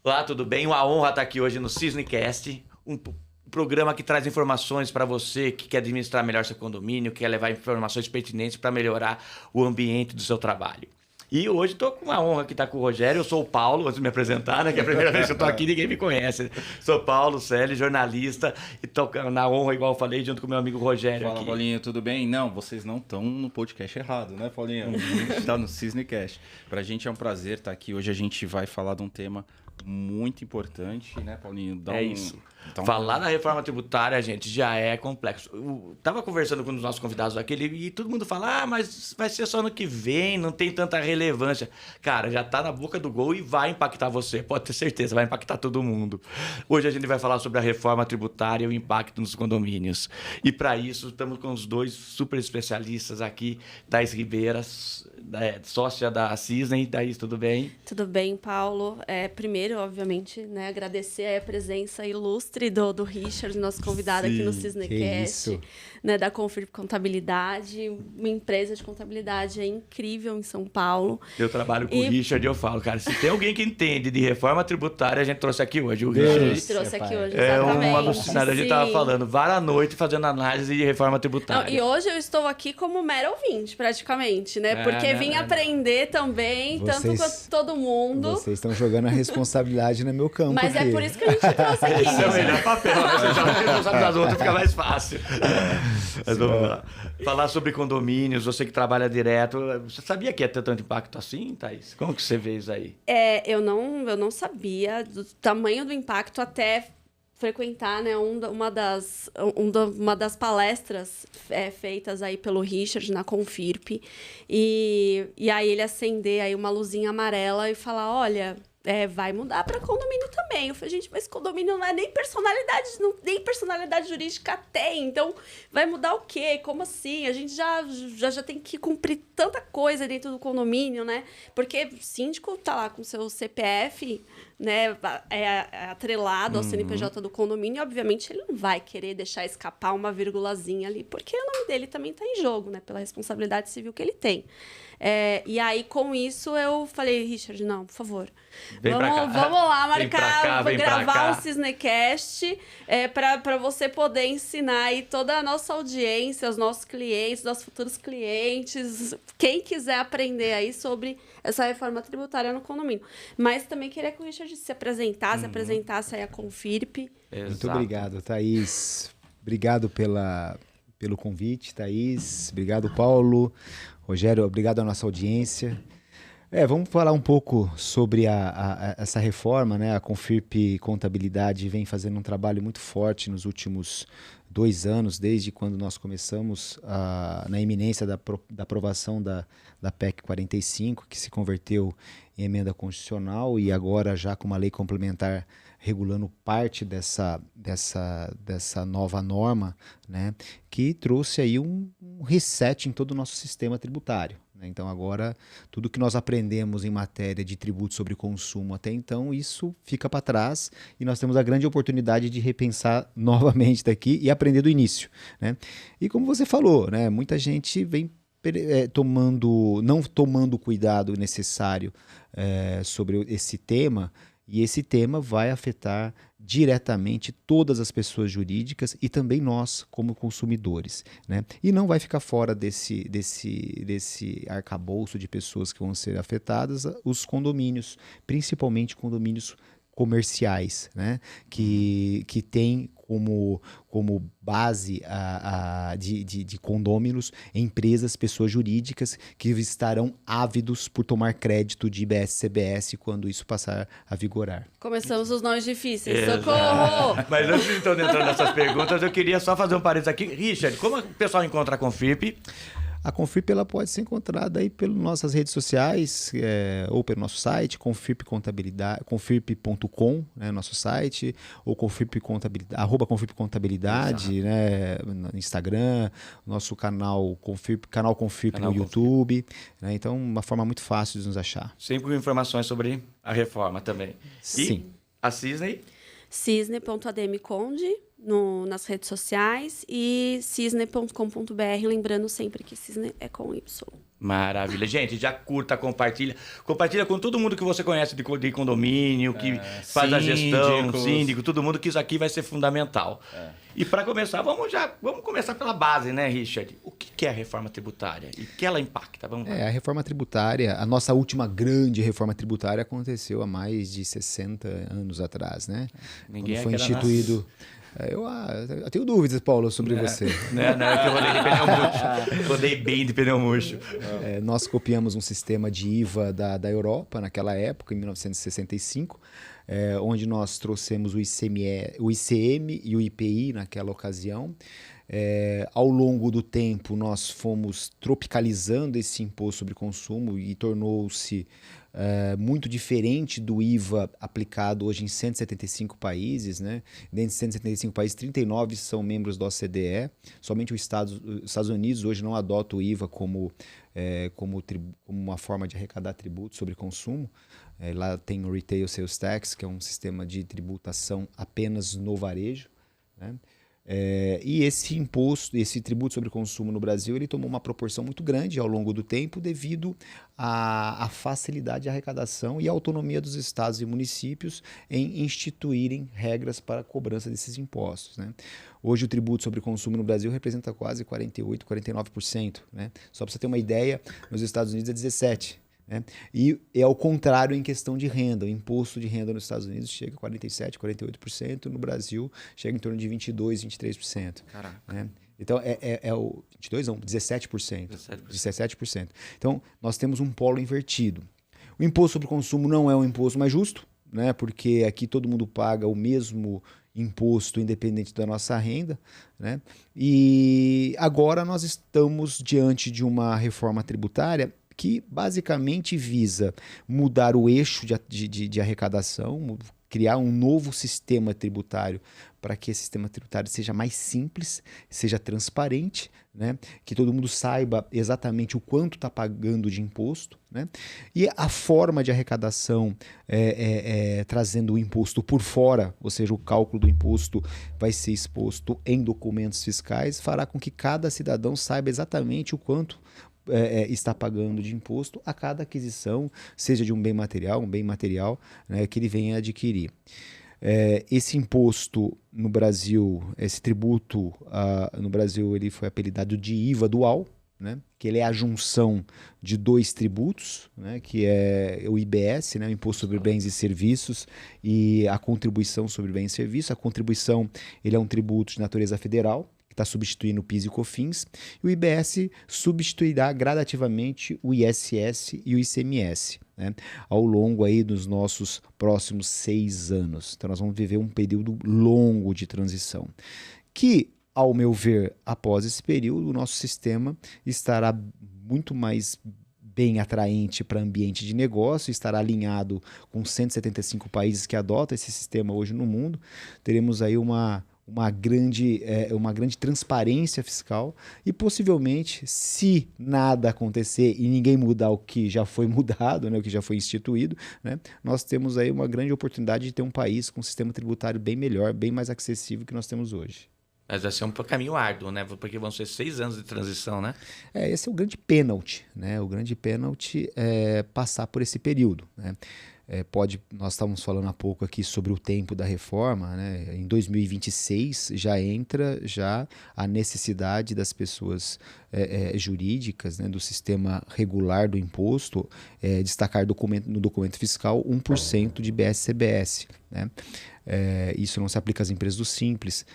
Olá, tudo bem? Uma honra estar aqui hoje no Cisnecast, um programa que traz informações para você que quer administrar melhor seu condomínio, quer levar informações pertinentes para melhorar o ambiente do seu trabalho. E hoje estou com uma honra que está com o Rogério. Eu sou o Paulo, antes de me apresentar, né? Que é a primeira vez que eu estou aqui, ninguém me conhece. Sou Paulo Célio, jornalista, e estou na honra, igual eu falei, junto com o meu amigo Rogério. Fala, aqui. Paulinho, tudo bem? Não, vocês não estão no podcast errado, né, Paulinho? A gente está no Cisnecast. Para a gente é um prazer estar aqui. Hoje a gente vai falar de um tema muito importante, né, Paulinho? Isso. Falar da reforma tributária, gente, já é complexo. Eu tava conversando com um dos nossos convidados aquele e todo mundo fala, mas vai ser só no que vem, não tem tanta relevância. Cara, já tá na boca do gol e vai impactar você, pode ter certeza, vai impactar todo mundo. Hoje a gente vai falar sobre a reforma tributária e o impacto nos condomínios. E para isso, estamos com os dois super especialistas aqui, Thaís Ribeira, sócia da Cisne. Thaís, tudo bem? Tudo bem, Paulo. Primeiro, obviamente, né, agradecer a presença ilustre do Richard, nosso convidado aqui no Cisnecast, né, da Confirp Contabilidade, uma empresa de contabilidade incrível em São Paulo. Eu trabalho com o Richard e eu falo, cara, se tem alguém que entende de reforma tributária, a gente trouxe aqui hoje. O Richard trouxe aqui hoje, é exatamente. um alucinado. A gente estava falando, vara à noite fazendo análise de reforma tributária. Não, e hoje eu estou aqui como mero ouvinte, praticamente, né? Porque vim aprender também, tanto quanto todo mundo. Vocês estão jogando a responsabilidade no meu campo. Mas aqui. É por isso que a gente trouxe aqui. Esse é o melhor papel, né? Você joga a responsabilidade das outras, fica mais fácil. Mas vamos lá. Falar sobre condomínios, você que trabalha direto. Você sabia que ia ter tanto impacto assim, Thaís? Como que você vê isso aí? Eu não sabia do tamanho do impacto até frequentar, né, uma das palestras feitas aí pelo Richard na Confirp. E aí ele acender aí uma luzinha amarela e falar, olha... vai mudar para condomínio também. Eu falei, gente, mas condomínio não é nem personalidade jurídica tem. Então, vai mudar o quê? Como assim? A gente já tem que cumprir tanta coisa dentro do condomínio, né? Porque o síndico tá lá com seu CPF, né, atrelado ao CNPJ do condomínio, obviamente ele não vai querer deixar escapar uma virgulazinha ali, porque o nome dele também tá em jogo, né? Pela responsabilidade civil que ele tem. E aí, com isso, eu falei, Richard, não, por favor, vamos lá marcar, vou gravar um Cisnecast para você poder ensinar aí toda a nossa audiência, os nossos clientes, nossos futuros clientes, quem quiser aprender aí sobre essa reforma tributária no condomínio. Mas também queria que o Richard se apresentasse aí a Confirp. Muito obrigado, Thaís. Obrigado pelo convite, Thaís. Obrigado, Paulo. Rogério, obrigado à nossa audiência. Vamos falar um pouco sobre essa reforma, né? A Confirp Contabilidade vem fazendo um trabalho muito forte nos últimos 2 anos, desde quando nós começamos na iminência da aprovação da PEC 45, que se converteu em emenda constitucional e agora já com uma lei complementar regulando parte dessa nova norma, né, que trouxe aí um reset em todo o nosso sistema tributário. Então agora tudo que nós aprendemos em matéria de tributo sobre consumo até então, isso fica para trás e nós temos a grande oportunidade de repensar novamente daqui e aprender do início, né? E como você falou, né, muita gente vem não tomando o cuidado necessário sobre esse tema, e esse tema vai afetar diretamente todas as pessoas jurídicas e também nós como consumidores, né? E não vai ficar fora desse arcabouço de pessoas que vão ser afetadas os condomínios, principalmente condomínios comerciais, né? Que tem como base de condôminos empresas, pessoas jurídicas que estarão ávidos por tomar crédito de IBS CBS quando isso passar a vigorar. Começamos os nomes difíceis. Socorro! Mas antes de entrar nessas perguntas, eu queria só fazer um parênteses aqui. Richard, como o pessoal encontra a Confirp? A Confirp ela pode ser encontrada aí pelas nossas redes sociais ou pelo nosso site, confirp.com, né, nosso site, ou @Confirp Contabilidade, né, no Instagram, nosso canal Confirp no YouTube. Né, então, uma forma muito fácil de nos achar. Sempre com informações sobre a reforma também. Sim. E a Cisne? Cisne.admconde, nas redes sociais e cisne.com.br, lembrando sempre que Cisne é com Y. Maravilha. Gente, já curta, compartilha. Compartilha com todo mundo que você conhece de condomínio, que faz a gestão, síndico, todo mundo, que isso aqui vai ser fundamental. E para começar, vamos começar pela base, né, Richard? O que é a reforma tributária e que ela impacta? Vamos lá. A reforma tributária, a nossa última grande reforma tributária aconteceu há mais de 60 anos atrás, né? Ninguém Quando foi instituído... Eu tenho dúvidas, Paulo, sobre você. Não, que eu rodei de pneu murcho. Rodei bem de pneu murcho. Nós copiamos um sistema de IVA da Europa naquela época, em 1965, onde nós trouxemos o ICM e o IPI naquela ocasião. Ao longo do tempo, nós fomos tropicalizando esse imposto sobre consumo e tornou-se muito diferente do IVA aplicado hoje em 175 países, né? Dentre 175 países, 39 são membros da OCDE. Somente os Estados Unidos hoje não adota o IVA como uma forma de arrecadar tributos sobre consumo. Lá tem o Retail Sales Tax, que é um sistema de tributação apenas no varejo, né? E esse imposto, esse tributo sobre consumo no Brasil, ele tomou uma proporção muito grande ao longo do tempo devido à facilidade de arrecadação e à autonomia dos estados e municípios em instituírem regras para a cobrança desses impostos, né? Hoje o tributo sobre consumo no Brasil representa quase 48%, 49%, né? Só para você ter uma ideia, nos Estados Unidos é 17%. Né? E é ao contrário em questão de renda. O imposto de renda nos Estados Unidos chega a 47%, 48%. No Brasil, chega em torno de 22%, 23%. Caraca. Né? Então, o 22%, não, 17%. 17%. Então, nós temos um polo invertido. O imposto sobre consumo não é um imposto mais justo, né? Porque aqui todo mundo paga o mesmo imposto independente da nossa renda, né? E agora nós estamos diante de uma reforma tributária que basicamente visa mudar o eixo de arrecadação, criar um novo sistema tributário para que esse sistema tributário seja mais simples, seja transparente, né? Que todo mundo saiba exatamente o quanto está pagando de imposto, né? E a forma de arrecadação trazendo o imposto por fora, ou seja, o cálculo do imposto vai ser exposto em documentos fiscais, fará com que cada cidadão saiba exatamente o quanto está pagando de imposto a cada aquisição, seja de um bem material, né, que ele venha adquirir. Esse imposto no Brasil, esse tributo no Brasil, ele foi apelidado de IVA dual, né, que ele é a junção de dois tributos, né, que é o IBS, né, o Imposto sobre Bens e Serviços, e a Contribuição sobre Bens e Serviços. A contribuição, ele é um tributo de natureza federal, está substituindo o PIS e o COFINS, e o IBS substituirá gradativamente o ISS e o ICMS, né, ao longo aí dos nossos próximos 6 anos. Então nós vamos viver um período longo de transição, que, ao meu ver, após esse período, o nosso sistema estará muito mais bem atraente para ambiente de negócio, estará alinhado com 175 países que adotam esse sistema hoje no mundo. Teremos aí uma grande transparência fiscal e possivelmente, se nada acontecer e ninguém mudar o que já foi mudado, né, o que já foi instituído, né, nós temos aí uma grande oportunidade de ter um país com um sistema tributário bem melhor, bem mais acessível que nós temos hoje. Mas vai ser um caminho árduo, né? Porque vão ser 6 anos de transição, né? Esse é o grande pênalti, né? O grande pênalti é passar por esse período, né? Nós estávamos falando há pouco aqui sobre o tempo da reforma, né? Em 2026 já entra a necessidade das pessoas jurídicas, né? Do sistema regular do imposto, destacar no documento fiscal 1% de BS-CBS, né? Isso não se aplica às empresas do Simples,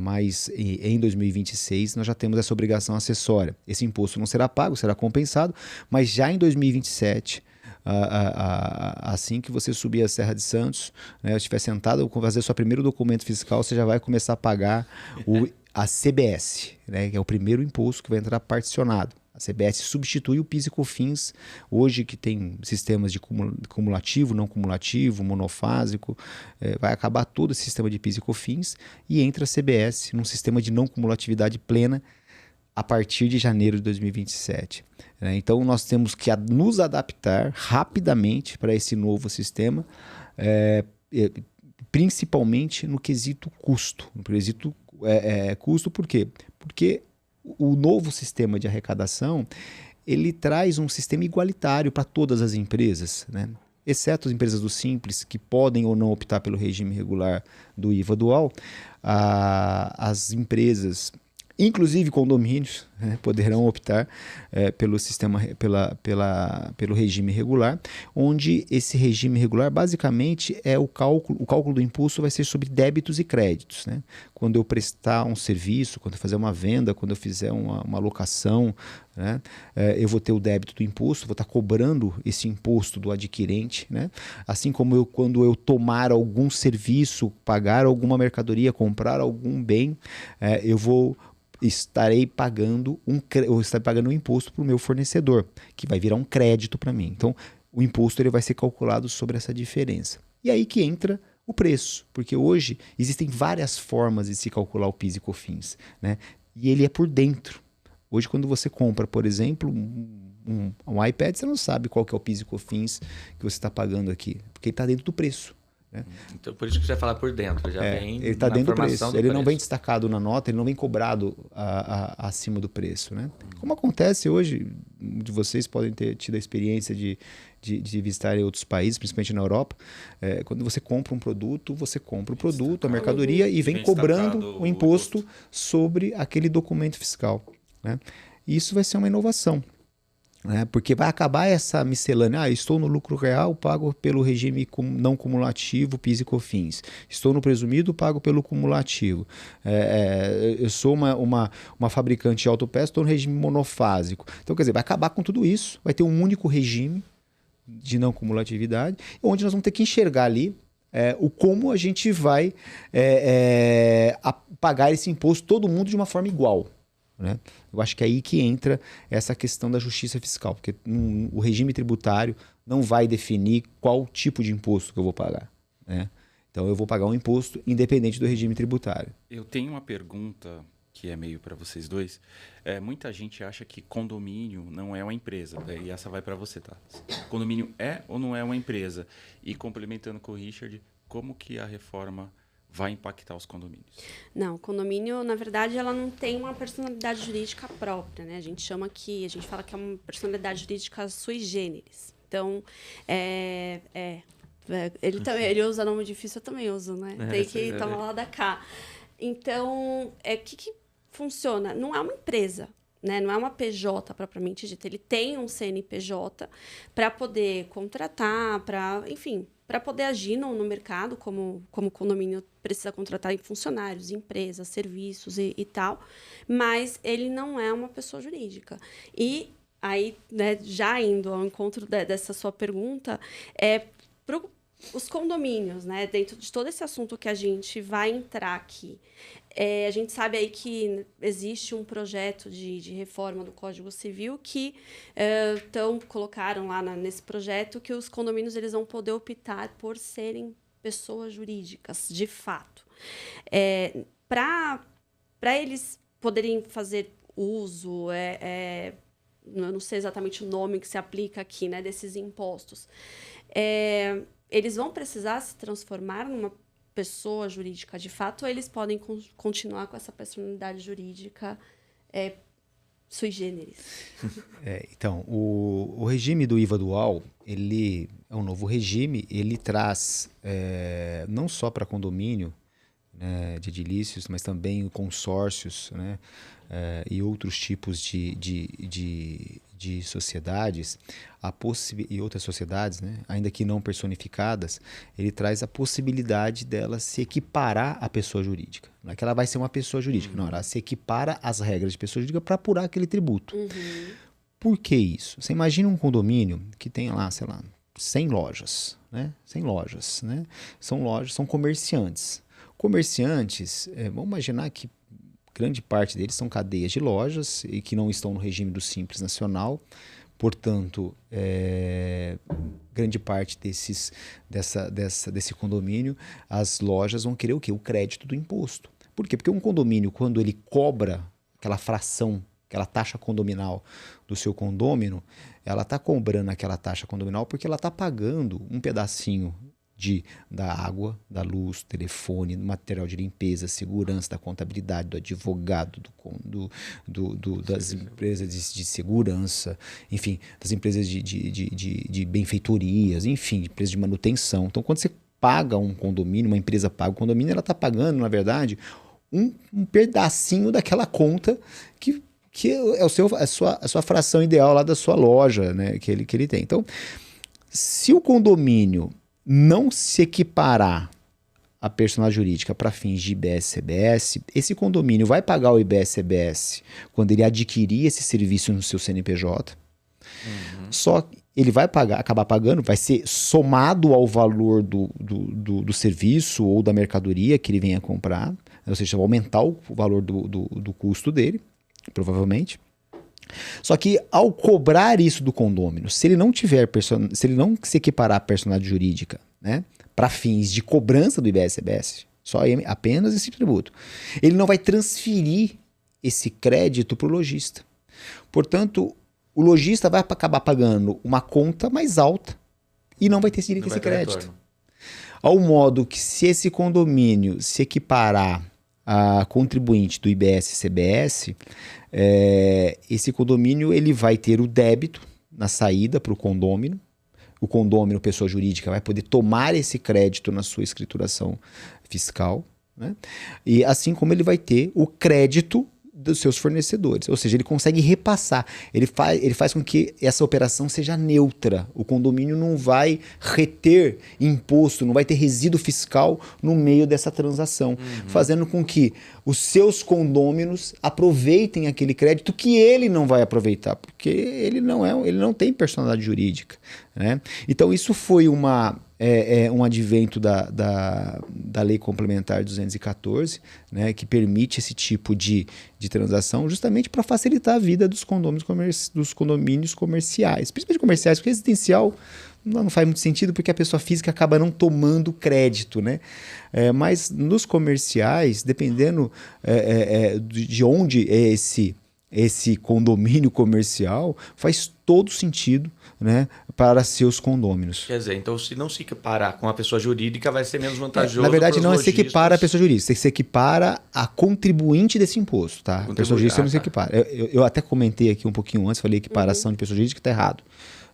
mas em 2026 nós já temos essa obrigação acessória. Esse imposto não será pago, será compensado, mas já em 2027... assim que você subir a Serra de Santos, né, estiver sentado, fazer seu primeiro documento fiscal, você já vai começar a pagar a CBS, né, que é o primeiro imposto que vai entrar particionado. A CBS substitui o PIS e COFINS, hoje que tem sistemas de cumulativo, não cumulativo, monofásico, vai acabar todo esse sistema de PIS e COFINS e entra a CBS num sistema de não cumulatividade plena a partir de janeiro de 2027. Então, nós temos que nos adaptar rapidamente para esse novo sistema, principalmente no quesito custo. No quesito custo, por quê? Porque o novo sistema de arrecadação, ele traz um sistema igualitário para todas as empresas, né? Exceto as empresas do Simples, que podem ou não optar pelo regime regular do IVA dual, as empresas, inclusive condomínios, né, poderão optar pelo sistema, pelo regime regular, onde esse regime regular basicamente é o cálculo do imposto vai ser sobre débitos e créditos, né? Quando eu prestar um serviço, quando eu fazer uma venda, quando eu fizer uma locação, né, eu vou ter o débito do imposto, vou estar cobrando esse imposto do adquirente, né? Assim como quando eu tomar algum serviço, pagar alguma mercadoria, comprar algum bem, estarei pagando um imposto para o meu fornecedor, que vai virar um crédito para mim. Então, o imposto ele vai ser calculado sobre essa diferença. E aí que entra o preço, porque hoje existem várias formas de se calcular o PIS e COFINS, né? E ele é por dentro. Hoje, quando você compra, por exemplo, um iPad, você não sabe qual que é o PIS e COFINS que você está pagando aqui, porque ele está dentro do preço. Né? Então, por isso que você fala por dentro, já vem ele está na dentro do formação preço. Ele não vem destacado na nota, ele não vem cobrado acima do preço. Né? Como acontece hoje, de vocês podem ter tido a experiência de visitar outros países, principalmente na Europa, quando você compra um produto, você compra o produto, a mercadoria, e vem cobrando o imposto sobre aquele documento fiscal. Né? E isso vai ser uma inovação. Porque vai acabar essa miscelânea. Estou no lucro real, pago pelo regime não cumulativo, PIS e COFINS. Estou no presumido, pago pelo cumulativo. Eu sou uma fabricante de autopeças, estou no regime monofásico. Então, quer dizer, vai acabar com tudo isso, vai ter um único regime de não cumulatividade, onde nós vamos ter que enxergar ali o como a gente vai pagar esse imposto, todo mundo de uma forma igual. Né? Eu acho que é aí que entra essa questão da justiça fiscal, porque o regime tributário não vai definir qual tipo de imposto que eu vou pagar. Né? Então eu vou pagar um imposto independente do regime tributário. Eu tenho uma pergunta que é meio para vocês dois. Muita gente acha que condomínio não é uma empresa, e essa vai para você, tá? Condomínio é ou não é uma empresa? E complementando com o Richard, como que a reforma vai impactar os condomínios? Não, o condomínio, na verdade, ela não tem uma personalidade jurídica própria, né? A gente fala que é uma personalidade jurídica sui generis. Então, ele usa nome difícil, eu também uso, né? Tem que tomar lá da cá. Então, que funciona? Não é uma empresa, né? Não é uma PJ propriamente dita. Ele tem um CNPJ para poder contratar, para poder agir no mercado, como o condomínio precisa contratar em funcionários, empresas, serviços e tal, mas ele não é uma pessoa jurídica. E aí, né, já indo ao encontro dessa sua pergunta, para os condomínios, né, dentro de todo esse assunto que a gente vai entrar aqui, a gente sabe aí que existe um projeto de reforma do Código Civil que colocaram lá nesse projeto que os condomínios eles vão poder optar por serem pessoas jurídicas, de fato. Para eles poderem fazer uso, eu não sei exatamente o nome que se aplica aqui, né, desses impostos, eles vão precisar se transformar numa pessoa jurídica de fato, ou eles podem continuar com essa personalidade jurídica sui generis? Então, o regime do IVA dual, ele é um novo regime, ele traz não só para condomínio, né, de edilícios, mas também consórcios, né, e outros tipos de sociedades, e outras sociedades, né, ainda que não personificadas, ele traz a possibilidade dela se equiparar à pessoa jurídica. Não é que ela vai ser uma pessoa jurídica, não, ela se equipara às regras de pessoa jurídica para apurar aquele tributo. Uhum. Por que isso? Você imagina um condomínio que tem lá, sei lá, 100 lojas, né? 100 lojas, né? São comerciantes. Comerciantes, vamos imaginar que grande parte deles são cadeias de lojas e que não estão no regime do Simples Nacional. Portanto, grande parte desse condomínio, as lojas vão querer o quê? O crédito do imposto. Por quê? Porque um condomínio, quando ele cobra aquela fração, aquela taxa condominal do seu condômino, ela está cobrando aquela taxa condominal porque ela está pagando um pedacinho da água, da luz, telefone, material de limpeza, segurança, da contabilidade, do advogado, das empresas de segurança, enfim, das empresas de benfeitorias, enfim, empresas de manutenção. Então, quando você paga um condomínio, uma empresa paga um condomínio, ela está pagando, na verdade, um pedacinho daquela conta que é a sua fração ideal lá da sua loja, né, que ele tem. Então, se o condomínio não se equiparar à personalidade jurídica para fins de IBS-CBS, esse condomínio vai pagar o IBS-CBS quando ele adquirir esse serviço no seu CNPJ. Só que ele vai acabar pagando, vai ser somado ao valor do serviço ou da mercadoria que ele venha comprar, ou seja, vai aumentar o valor do custo dele, provavelmente. Só que ao cobrar isso do condômino, se ele não se equiparar à personalidade jurídica, né, para fins de cobrança do IBS-CBS, apenas esse tributo, ele não vai transferir esse crédito para o lojista. Portanto, o lojista vai acabar pagando uma conta mais alta e não vai ter direito a esse crédito. Retorno. Ao modo que, se esse condomínio se equiparar a contribuinte do IBS-CBS, esse condomínio ele vai ter o débito na saída para o condômino. O condômino, pessoa jurídica, vai poder tomar esse crédito na sua escrituração fiscal, né? E assim como ele vai ter o crédito dos seus fornecedores, ou seja, ele consegue repassar, ele faz com que essa operação seja neutra, o condomínio não vai reter imposto, não vai ter resíduo fiscal no meio dessa transação, fazendo com que os seus condôminos aproveitem aquele crédito que ele não vai aproveitar, porque ele não tem personalidade jurídica, né? Então isso foi um advento da Lei Complementar 214, né, que permite esse tipo de transação justamente para facilitar a vida dos condomínios comerciais, principalmente comerciais, porque residencial não faz muito sentido porque a pessoa física acaba não tomando crédito, né? Mas nos comerciais, dependendo de onde é esse condomínio comercial, faz todo sentido, né, para seus condôminos. Quer dizer, então se não se equiparar com a pessoa jurídica, vai ser menos vantajoso. Na verdade, não se equipara a pessoa jurídica, se equipara a contribuinte desse imposto, tá? A pessoa jurídica não se equipara. Eu até comentei aqui um pouquinho antes, falei equiparação de pessoa jurídica, está errado.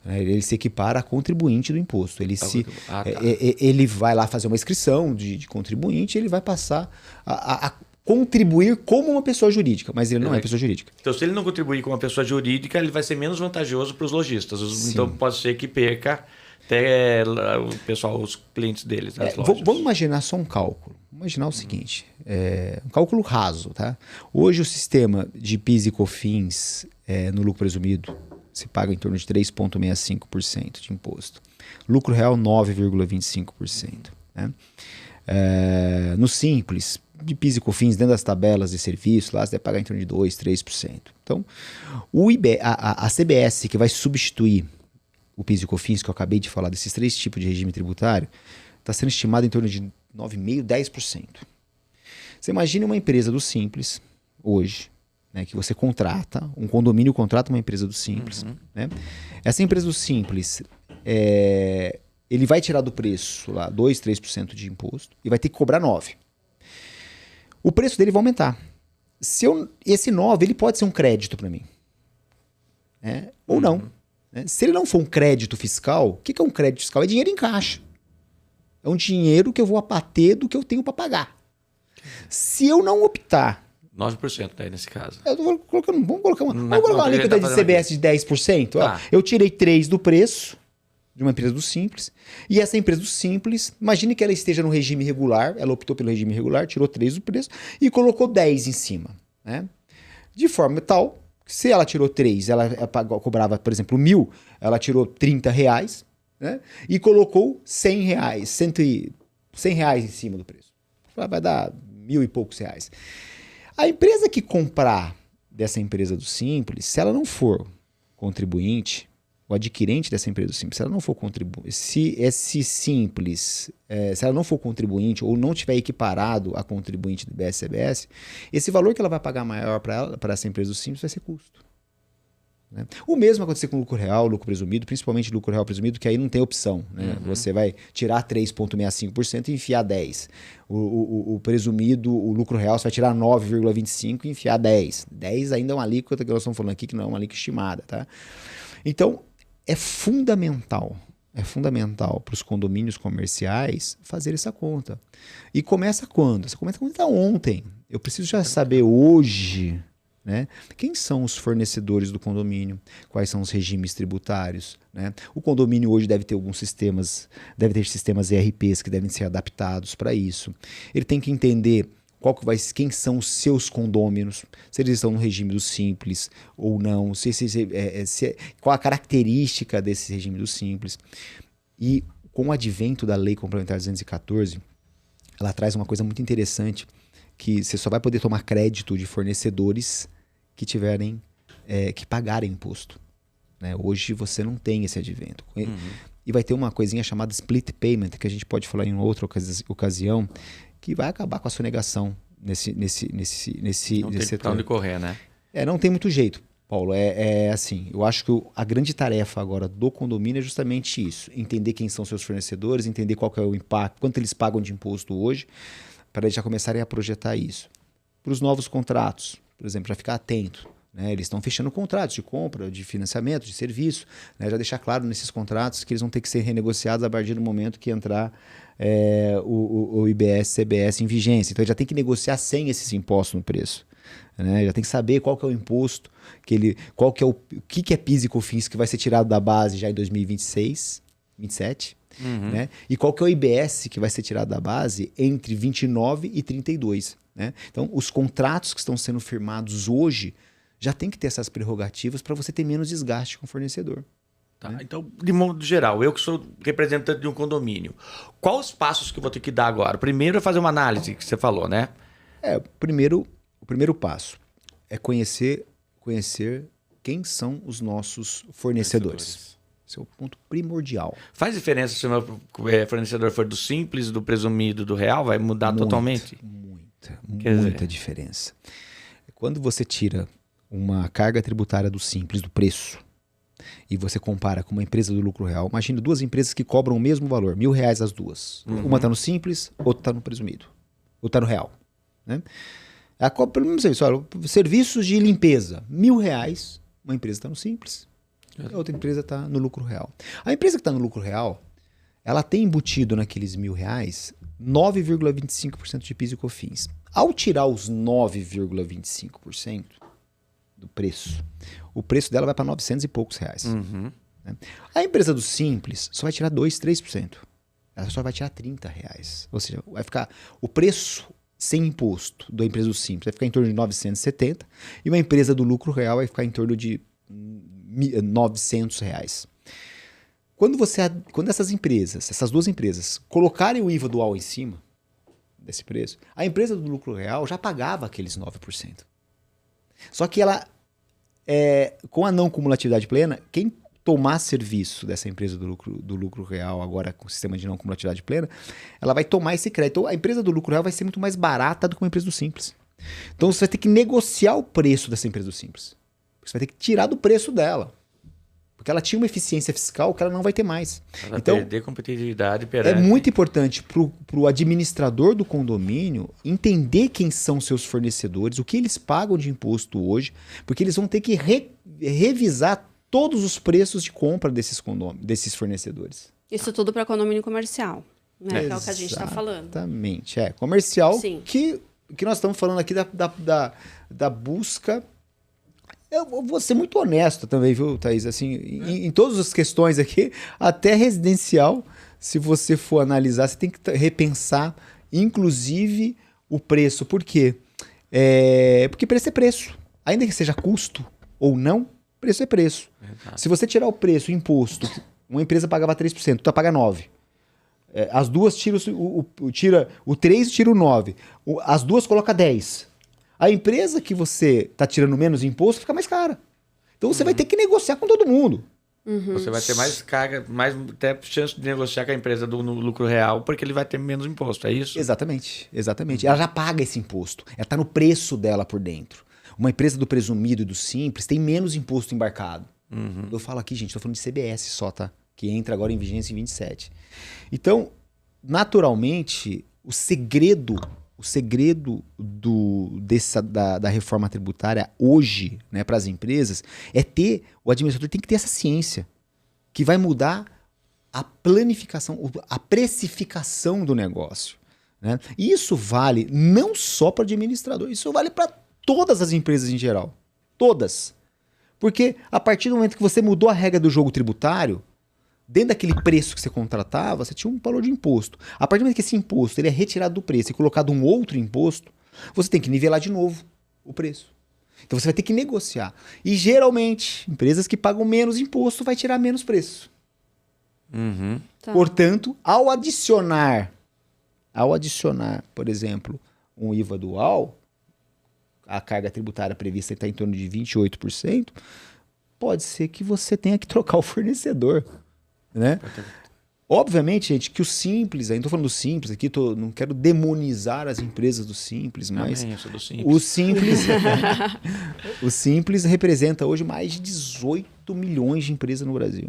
Ele se equipara a contribuinte do imposto. Ele vai lá fazer uma inscrição de contribuinte, ele vai passar a contribuir como uma pessoa jurídica, mas ele não é pessoa jurídica. Então, se ele não contribuir como uma pessoa jurídica, ele vai ser menos vantajoso para os lojistas. Sim. Então, pode ser que perca até o pessoal, os clientes deles, as lojas. Vamos imaginar só um cálculo. Vamos imaginar o seguinte, um cálculo raso, tá? Hoje o sistema de PIS e COFINS no lucro presumido se paga em torno de 3,65% de imposto. Lucro real, 9,25%. Né? No Simples, de PIS e COFINS, dentro das tabelas de serviço, lá você deve pagar em torno de 2%, 3%. Então, a CBS, que vai substituir o PIS e COFINS, que eu acabei de falar, desses 3 tipos de regime tributário, está sendo estimado em torno de 9,5%, 10%. Você imagina uma empresa do Simples, hoje, né, que você contrata, um condomínio contrata uma empresa do Simples. Né? Essa empresa do Simples, ele vai tirar do preço lá 2%, 3% de imposto e vai ter que cobrar 9%. O preço dele vai aumentar. Esse 9%, ele pode ser um crédito para mim. Ou não. Né? Se ele não for um crédito fiscal, o que é um crédito fiscal? É dinheiro em caixa. É um dinheiro que eu vou abater do que eu tenho para pagar. Se eu não optar... 9% daí nesse caso. Vamos colocar uma alíquota de CBS de 10%. Tá. Eu tirei 3% do preço de uma empresa do Simples. E essa empresa do Simples, imagine que ela esteja no regime regular, ela optou pelo regime regular, tirou 3% do preço e colocou 10% em cima. Né? De forma tal, que se ela tirou 3%, ela cobrava, por exemplo, 1.000, ela tirou R$30, né? E colocou R$100 em cima do preço. Vai dar 1.000 e poucos reais. A empresa que comprar dessa empresa do Simples, se ela não for contribuinte, o adquirente dessa empresa do Simples, se ela não for contribuinte, se ela não for contribuinte ou não tiver equiparado a contribuinte do IBS-CBS, esse valor que ela vai pagar maior para essa empresa do Simples vai ser custo. Né? O mesmo acontecer com lucro real, lucro presumido, principalmente lucro real presumido, que aí não tem opção. Né? Você vai tirar 3,65% e enfiar 10%. O presumido, o lucro real, você vai tirar 9,25% e enfiar 10%. 10% ainda é uma alíquota que nós estamos falando aqui, que não é uma alíquota estimada. Tá? Então, é fundamental para os condomínios comerciais fazer essa conta. E começa quando? Você começa a contar ontem. Eu preciso já saber hoje, né, quem são os fornecedores do condomínio, quais são os regimes tributários. Né? O condomínio hoje deve ter alguns sistemas, deve ter sistemas ERPs que devem ser adaptados para isso. Ele tem que entender quem são os seus condôminos, se eles estão no regime do Simples ou não, qual a característica desse regime do Simples. E com o advento da Lei Complementar 214, ela traz uma coisa muito interessante, que você só vai poder tomar crédito de fornecedores que tiverem, que pagarem imposto. Né? Hoje você não tem esse advento. E vai ter uma coisinha chamada split payment, que a gente pode falar em outra ocasião, que vai acabar com a sonegação nesse Não tem setor. pra onde correr, né? Não tem muito jeito, Paulo. Assim, eu acho que a grande tarefa agora do condomínio é justamente isso. Entender quem são seus fornecedores, entender qual que é o impacto, quanto eles pagam de imposto hoje, para eles já começarem a projetar isso. Para os novos contratos, por exemplo, já ficar atento. Né? Eles estão fechando contratos de compra, de financiamento, de serviço. Né? Já deixar claro nesses contratos que eles vão ter que ser renegociados a partir do momento que entrar o IBS, CBS em vigência. Então, ele já tem que negociar sem esses impostos no preço. Né? Já tem que saber qual que é o imposto, o que é PIS e COFINS que vai ser tirado da base já em 2026, 2027. Né? E qual que é o IBS que vai ser tirado da base entre 29 e 32. Né? Então, os contratos que estão sendo firmados hoje já tem que ter essas prerrogativas para você ter menos desgaste com o fornecedor. Tá, né? Então, de modo geral, eu que sou representante de um condomínio, quais os passos que eu vou ter que dar agora? Primeiro é fazer uma análise, que você falou, né? O primeiro passo é conhecer quem são os nossos fornecedores. Esse é o ponto primordial. Faz diferença se o meu fornecedor for do Simples, do presumido, do real? Vai mudar totalmente? Muita diferença. Quando você tira uma carga tributária do Simples, do preço, e você compara com uma empresa do lucro real, imagine duas empresas que cobram o mesmo valor, R$1.000 as duas. Uma está no Simples, outra está no presumido. Ou está no real. Né? Pelo menos isso, olha, serviços de limpeza, R$1.000, uma empresa está no Simples, a outra empresa está no lucro real. A empresa que está no lucro real, ela tem embutido naqueles R$1.000 9,25% de PIS e COFINS. Ao tirar os 9,25% do preço, o preço dela vai para 900 e poucos reais. Né? A empresa do Simples só vai tirar 2, 3%. Ela só vai tirar R$30. Ou seja, vai ficar o preço sem imposto da empresa do Simples vai ficar em torno de 970 e uma empresa do lucro real vai ficar em torno de R$900. Quando essas empresas, essas duas empresas, colocarem o IVA dual em cima desse preço, a empresa do lucro real já pagava aqueles 9%. Só que ela, com a não cumulatividade plena, quem tomar serviço dessa empresa do lucro real, agora com o sistema de não cumulatividade plena, ela vai tomar esse crédito. Então, a empresa do lucro real vai ser muito mais barata do que uma empresa do Simples. Então, você vai ter que negociar o preço dessa empresa do Simples. Você vai ter que tirar do preço dela. Porque ela tinha uma eficiência fiscal que ela não vai ter mais. Ela vai perder competitividade perante. É muito importante para o administrador do condomínio entender quem são seus fornecedores, o que eles pagam de imposto hoje, porque eles vão ter que revisar todos os preços de compra desses fornecedores. Isso tudo para condomínio comercial, né? Que é o que a gente está falando. Exatamente. Comercial. Sim. Que nós estamos falando aqui da busca. Eu vou ser muito honesto também, viu, Thaís? Assim, em todas as questões aqui, até residencial, se você for analisar, você tem que repensar, inclusive, o preço. Por quê? Porque preço é preço. Ainda que seja custo ou não, preço é preço. Se você tirar o preço, o imposto, uma empresa pagava 3%, tu paga 9%. As duas tira o 3 e tira o 9%. As duas coloca 10%. A empresa que você está tirando menos imposto fica mais cara. Então você vai ter que negociar com todo mundo. Você vai ter mais carga, mais até chance de negociar com a empresa do lucro real, porque ele vai ter menos imposto, é isso? Exatamente. Ela já paga esse imposto. Ela está no preço dela por dentro. Uma empresa do presumido e do simples tem menos imposto embarcado. Uhum. Eu falo aqui, gente, estou falando de CBS só, tá? Que entra agora em vigência em 27. Então, naturalmente, o segredo da reforma tributária hoje, né, para as empresas, o administrador tem que ter essa ciência, que vai mudar a planificação, a precificação do negócio. Né? E isso vale não só para o administrador, isso vale para todas as empresas em geral. Todas. Porque a partir do momento que você mudou a regra do jogo tributário, dentro daquele preço que você contratava, você tinha um valor de imposto. A partir do momento que esse imposto ele é retirado do preço e colocado um outro imposto, você tem que nivelar de novo o preço. Então você vai ter que negociar. E geralmente, empresas que pagam menos imposto vai tirar menos preço. Uhum. Tá. Portanto, ao adicionar, por exemplo, um IVA dual, a carga tributária prevista está em torno de 28%, pode ser que você tenha que trocar o fornecedor. Né? Obviamente, gente, que o simples, aí não estou falando do simples aqui, não quero demonizar as empresas do simples, mas Amém, eu sou do simples. o simples representa hoje mais de 18 milhões de empresas no Brasil.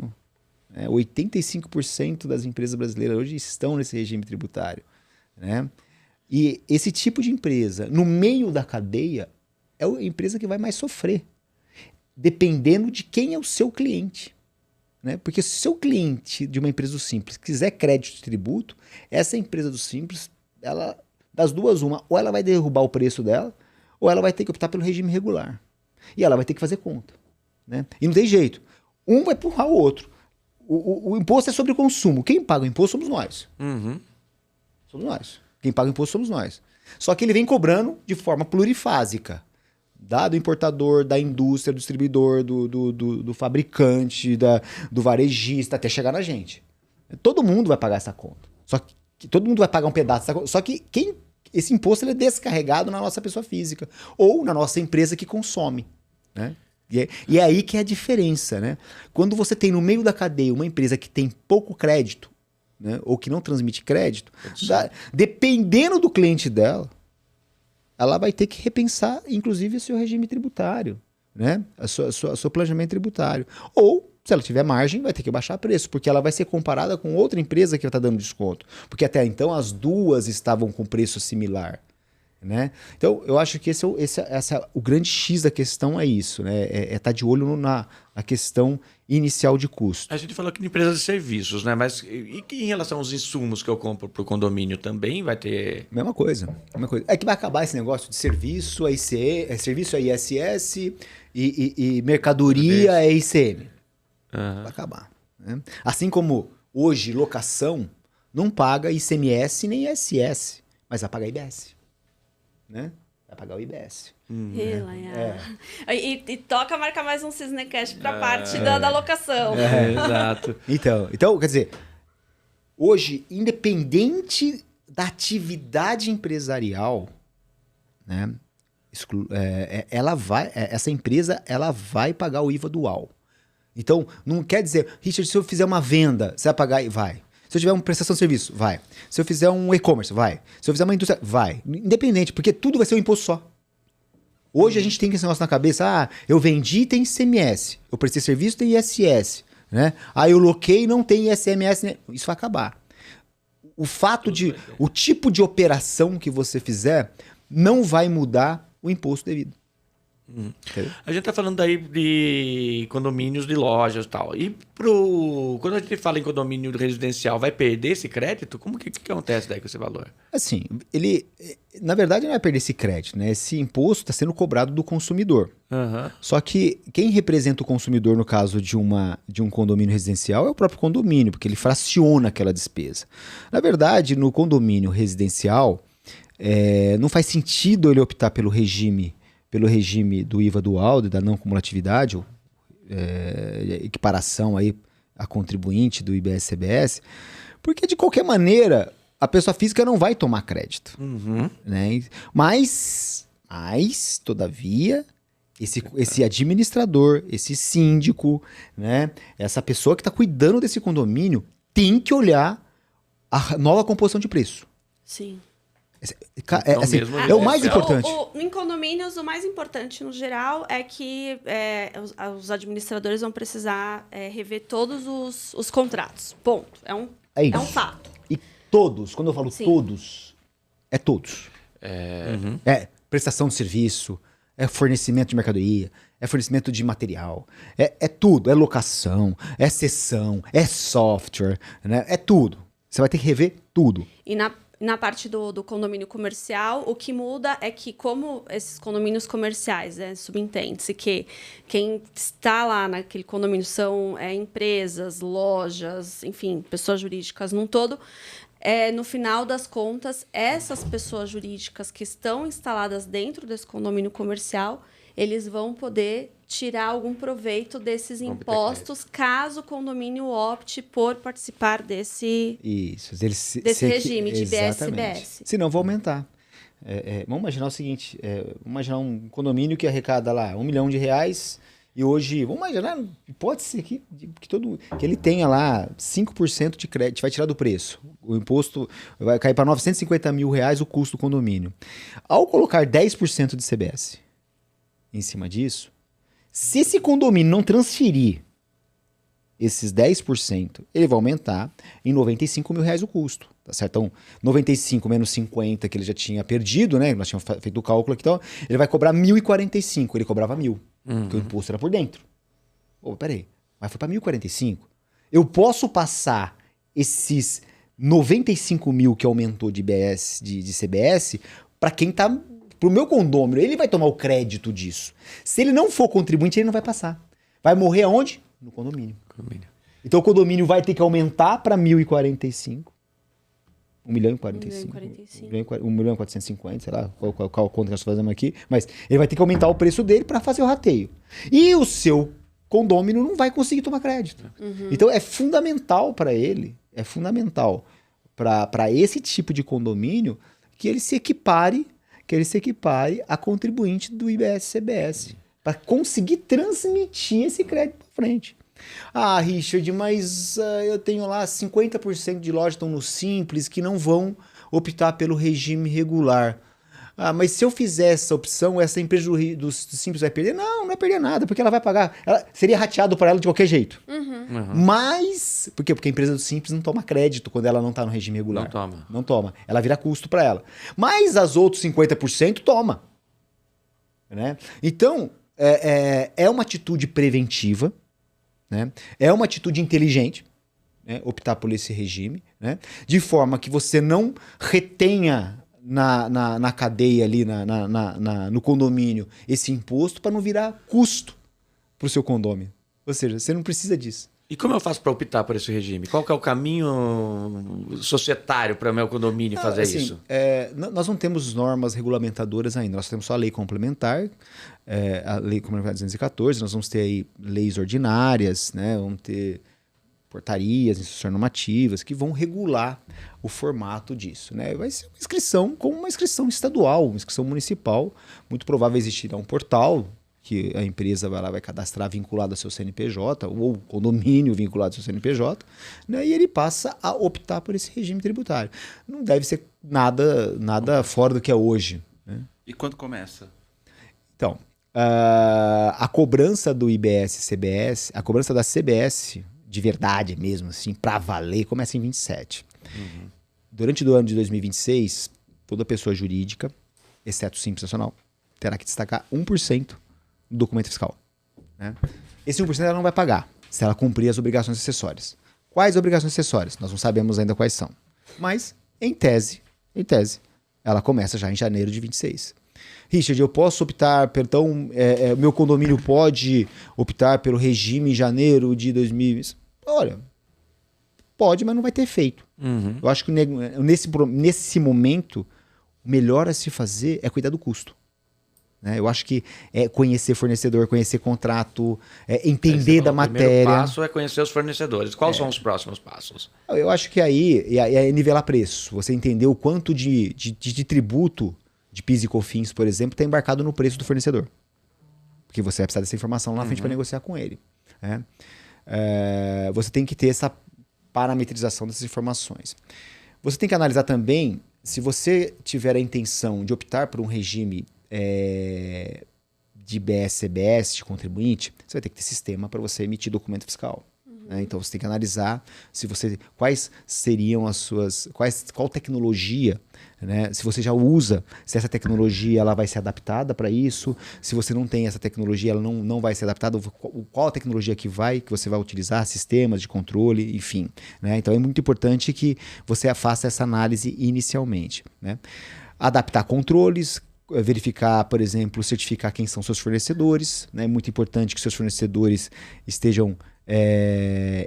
85% das empresas brasileiras hoje estão nesse regime tributário. Né? E esse tipo de empresa, no meio da cadeia, é a empresa que vai mais sofrer, dependendo de quem é o seu cliente. Né? Porque se o seu cliente de uma empresa do Simples quiser crédito de tributo, essa empresa do Simples, ela, das duas, uma, ou ela vai derrubar o preço dela, ou ela vai ter que optar pelo regime regular. E ela vai ter que fazer conta. Né? E não tem jeito. Um vai empurrar o outro. O imposto é sobre o consumo. Quem paga o imposto somos nós. Uhum. Somos nós. Quem paga o imposto somos nós. Só que ele vem cobrando de forma plurifásica. Do importador, da indústria, do distribuidor, do fabricante, do varejista, até chegar na gente. Todo mundo vai pagar essa conta. Só que todo mundo vai pagar um pedaço dessa conta. Só que esse imposto ele é descarregado na nossa pessoa física ou na nossa empresa que consome. Né? E é aí que é a diferença. Né? Quando você tem no meio da cadeia uma empresa que tem pouco crédito, né, ou que não transmite crédito, dependendo do cliente dela, ela vai ter que repensar, inclusive, o seu regime tributário, né? O seu planejamento tributário. Ou, se ela tiver margem, vai ter que baixar preço, porque ela vai ser comparada com outra empresa que está dando desconto. Porque até então as duas estavam com preço similar. Né? Então, eu acho que o grande X da questão é isso, né? É estar de olho na questão inicial de custo. A gente falou aqui de empresas de serviços, né? Mas e em relação aos insumos que eu compro para o condomínio também vai ter... Mesma coisa. É que vai acabar esse negócio de serviço, serviço é ISS e mercadoria é ICM. Uhum. Vai acabar. Né? Assim como hoje locação não paga ICMS nem ISS, mas vai pagar IBS. Né? Vai pagar o IBS. E toca marcar mais um Cisnecast para a parte da locação. Exato. Então, quer dizer, hoje, independente da atividade empresarial, né, essa empresa ela vai pagar o IVA dual. Então, não quer dizer, Richard, se eu fizer uma venda, você vai pagar? Vai. Se eu tiver uma prestação de serviço, vai. Se eu fizer um e-commerce, vai. Se eu fizer uma indústria, vai. Independente, porque tudo vai ser um imposto só. Hoje a gente tem esse negócio na cabeça, eu vendi, tem ICMS. Eu prestei serviço, tem ISS. Né? Eu loquei, não tem ICMS. Né? Isso vai acabar. O tipo de operação que você fizer não vai mudar o imposto devido. A gente está falando aí de condomínios de lojas e tal. E quando a gente fala em condomínio residencial, vai perder esse crédito? Como que acontece daí com esse valor? Assim, na verdade, não vai perder esse crédito, né? Esse imposto está sendo cobrado do consumidor. Uhum. Só que quem representa o consumidor no caso de um condomínio residencial é o próprio condomínio, porque ele fraciona aquela despesa. Na verdade, no condomínio residencial, não faz sentido ele optar pelo regime do IVA dual, da não cumulatividade, ou equiparação aí a contribuinte do IBS-CBS, porque de qualquer maneira a pessoa física não vai tomar crédito. Uhum. Né? Mas, todavia, esse administrador, esse síndico, né? Essa pessoa que está cuidando desse condomínio tem que olhar a nova composição de preço. Sim. Assim, mesmo é o mais jeito. importante. Em condomínios, o mais importante no geral é que os administradores vão precisar rever todos os contratos. Ponto. É um fato. E todos, quando eu falo Sim. todos, é todos. É prestação de serviço, é fornecimento de mercadoria, é fornecimento de material, é tudo, é locação, é cessão, é software, né? É tudo. Você vai ter que rever tudo. E na parte do condomínio comercial, o que muda é que, como esses condomínios comerciais, subentende-se que quem está lá naquele condomínio são empresas, lojas, enfim, pessoas jurídicas num todo, no final das contas, essas pessoas jurídicas que estão instaladas dentro desse condomínio comercial, eles vão poder tirar algum proveito desses impostos caso o condomínio opte por participar desse regime de IBS-CBS. Senão vai aumentar. Vamos imaginar o seguinte, vamos imaginar um condomínio que arrecada lá R$1 milhão e hoje, vamos imaginar, pode ser que ele tenha lá 5% de crédito, vai tirar do preço. O imposto vai cair para R$950 mil o custo do condomínio. Ao colocar 10% de CBS em cima disso, se esse condomínio não transferir esses 10%, ele vai aumentar em R$95 mil o custo, tá certo? Então, 95 menos 50 que ele já tinha perdido, né? Nós tínhamos feito o cálculo aqui, então, ele vai cobrar 1.045, ele cobrava 1.000, porque o imposto era por dentro. Peraí, mas foi para 1.045. Eu posso passar esses 95 mil que aumentou de CBS para quem tá pro meu condômino, ele vai tomar o crédito disso. Se ele não for contribuinte, ele não vai passar. Vai morrer aonde? No condomínio. Então o condomínio vai ter que aumentar para 1.045. 1.045. 1.450, sei lá, qual conta que nós fazemos aqui. Mas ele vai ter que aumentar o preço dele para fazer o rateio. E o seu condômino não vai conseguir tomar crédito. Então é fundamental para ele, para esse tipo de condomínio, que ele se equipare a contribuinte do IBS-CBS, para conseguir transmitir esse crédito para frente. Ah, Richard, mas eu tenho lá 50% de lojas estão no Simples que não vão optar pelo regime regular. Ah, mas se eu fizer essa opção, essa empresa do Simples vai perder? Não vai perder nada, porque ela vai pagar. Seria rateado para ela de qualquer jeito. Mas, por quê? Porque a empresa do Simples não toma crédito quando ela não está no regime regular. Não toma. Ela vira custo para ela. Mas as outros 50% toma. Né? Então, é uma atitude preventiva, né? É uma atitude inteligente, né? Optar por esse regime, né? De forma que você não retenha na cadeia ali, no condomínio, esse imposto para não virar custo para o seu condomínio. Ou seja, você não precisa disso. E como eu faço para optar por esse regime? Qual que é o caminho societário para o meu condomínio fazer isso? Nós não temos normas regulamentadoras ainda. Nós temos só a lei complementar, a lei complementar 214. Nós vamos ter aí leis ordinárias, né? Vamos ter portarias, instruções normativas que vão regular o formato disso, né? Vai ser uma inscrição como uma inscrição estadual, uma inscrição municipal. Muito provável existirá um portal que a empresa vai cadastrar vinculado ao seu CNPJ, ou condomínio vinculado ao seu CNPJ, né? E ele passa a optar por esse regime tributário. Não deve ser nada fora do que é hoje, né? E quando começa? Então, a cobrança do IBS-CBS, a cobrança da CBS, de verdade mesmo, assim, para valer, começa em 27. Durante o ano de 2026, toda pessoa jurídica, exceto o Simples Nacional, terá que destacar 1% do documento fiscal, né? Esse 1% ela não vai pagar se ela cumprir as obrigações acessórias. Quais obrigações acessórias? Nós não sabemos ainda quais são. Mas, em tese, ela começa já em janeiro de 26. Richard, eu posso optar, meu condomínio pode optar pelo regime em janeiro de 2020? Olha, pode, mas não vai ter efeito. Eu acho que nesse momento, o melhor a se fazer é cuidar do custo. Né? Eu acho que é conhecer fornecedor, conhecer contrato, entender da matéria. O primeiro passo é conhecer os fornecedores. Quais são os próximos passos? Eu acho que aí é nivelar preço. Você entender o quanto de tributo de PIS e COFINS, por exemplo, está embarcado no preço do fornecedor. Porque você vai precisar dessa informação lá na frente para negociar com ele. Né? Você tem que ter essa parametrização dessas informações. Você tem que analisar também se você tiver a intenção de optar por um regime de BS-CBS, de contribuinte, você vai ter que ter sistema para você emitir documento fiscal. Né? Então, você tem que analisar quais seriam qual tecnologia, né? Se você já usa, se essa tecnologia ela vai ser adaptada para isso, se você não tem essa tecnologia, ela não vai ser adaptada, qual a tecnologia que você vai utilizar, sistemas de controle, enfim. Né? Então, é muito importante que você faça essa análise inicialmente. Né? Adaptar controles, verificar, por exemplo, certificar quem são seus fornecedores. É muito importante que seus fornecedores estejam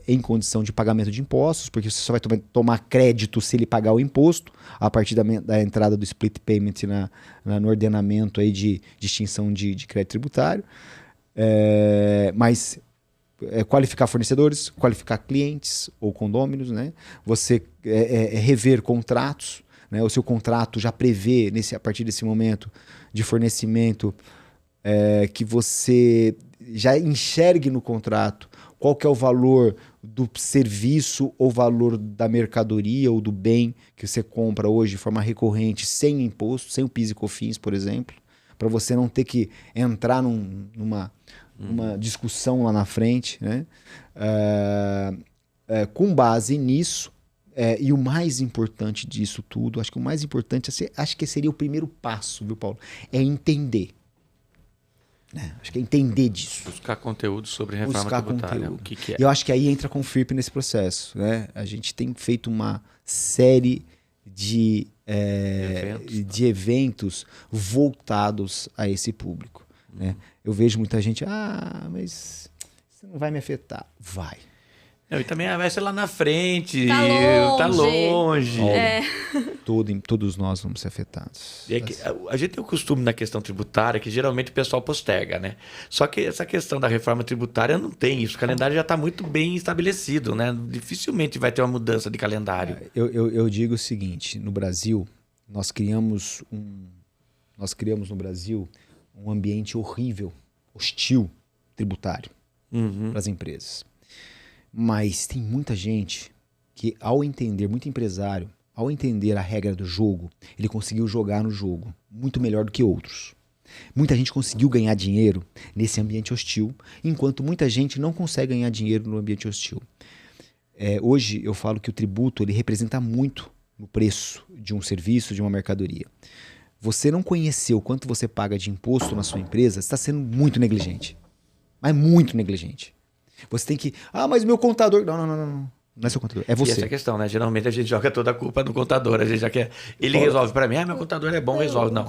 em condição de pagamento de impostos, porque você só vai tomar crédito se ele pagar o imposto, a partir da entrada do split payment no ordenamento aí de extinção de crédito tributário. Mas qualificar fornecedores, qualificar clientes ou condôminos, né? Você rever contratos, né? O seu contrato já prevê, a partir desse momento de fornecimento, que você já enxergue no contrato qual que é o valor do serviço ou valor da mercadoria ou do bem que você compra hoje de forma recorrente, sem imposto, sem o PIS e COFINS, por exemplo, para você não ter que entrar numa discussão lá na frente. Né? Com base nisso, e o mais importante disso tudo, acho que o mais importante, acho que seria o primeiro passo, viu, Paulo? É entender. Acho que é entender disso. Buscar conteúdo sobre reforma tributária. O que é? E eu acho que aí entra a Confirp nesse processo. Né? A gente tem feito uma série de eventos voltados a esse público. Né? Eu vejo muita gente, mas isso não vai me afetar. Vai. E também vai ser lá na frente, tá longe. Todos nós vamos ser afetados. E a gente tem o costume na questão tributária que geralmente o pessoal posterga, né? Só que essa questão da reforma tributária não tem isso. O calendário já está muito bem estabelecido, né? Dificilmente vai ter uma mudança de calendário. Eu digo o seguinte, no Brasil, nós criamos no Brasil um ambiente horrível, hostil, tributário para as empresas. Mas tem muita gente que, muito empresário, ao entender a regra do jogo, ele conseguiu jogar no jogo muito melhor do que outros. Muita gente conseguiu ganhar dinheiro nesse ambiente hostil, enquanto muita gente não consegue ganhar dinheiro no ambiente hostil. Hoje eu falo que o tributo ele representa muito no preço de um serviço, de uma mercadoria. Você não conhecer o quanto você paga de imposto na sua empresa, você está sendo muito negligente. Mas muito negligente. Você tem que... mas meu contador... Não. Não é seu contador, é você. E essa questão, né? Geralmente a gente joga toda a culpa no contador. A gente já quer... Ele resolve para mim. Meu contador é bom, resolve. Não.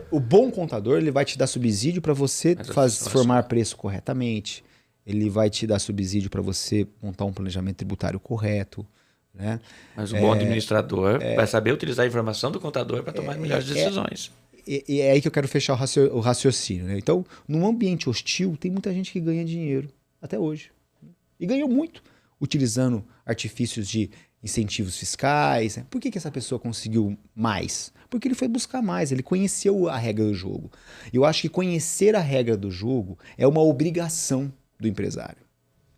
O bom contador, ele vai te dar subsídio para você formar preço corretamente. Ele vai te dar subsídio para você montar um planejamento tributário correto. Né? Mas o bom administrador vai saber utilizar a informação do contador para tomar melhores decisões. E é aí que eu quero fechar o raciocínio. Né? Então, num ambiente hostil, tem muita gente que ganha dinheiro até hoje. E ganhou muito, utilizando artifícios de incentivos fiscais. Né? Por que essa pessoa conseguiu mais? Porque ele foi buscar mais, ele conheceu a regra do jogo. E eu acho que conhecer a regra do jogo é uma obrigação do empresário.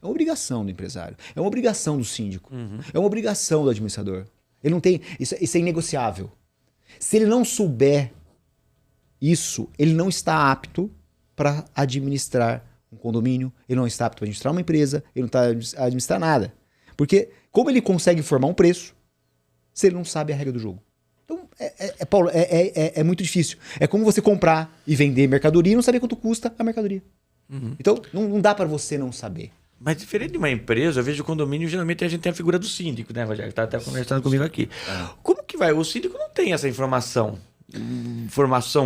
É uma obrigação do empresário. É uma obrigação do síndico. É uma obrigação do administrador. Ele não tem... Isso é inegociável. Se ele não souber isso, ele não está apto para administrar um condomínio, ele não está apto para administrar uma empresa, ele não está a administrar nada. Porque como ele consegue formar um preço se ele não sabe a regra do jogo? Então, Paulo, é muito difícil. É como você comprar e vender mercadoria e não saber quanto custa a mercadoria. Então, não dá para você não saber. Mas diferente de uma empresa, eu vejo o condomínio, geralmente a gente tem a figura do síndico, né, Rogério? Está até conversando comigo aqui. Como que vai? O síndico não tem essa formação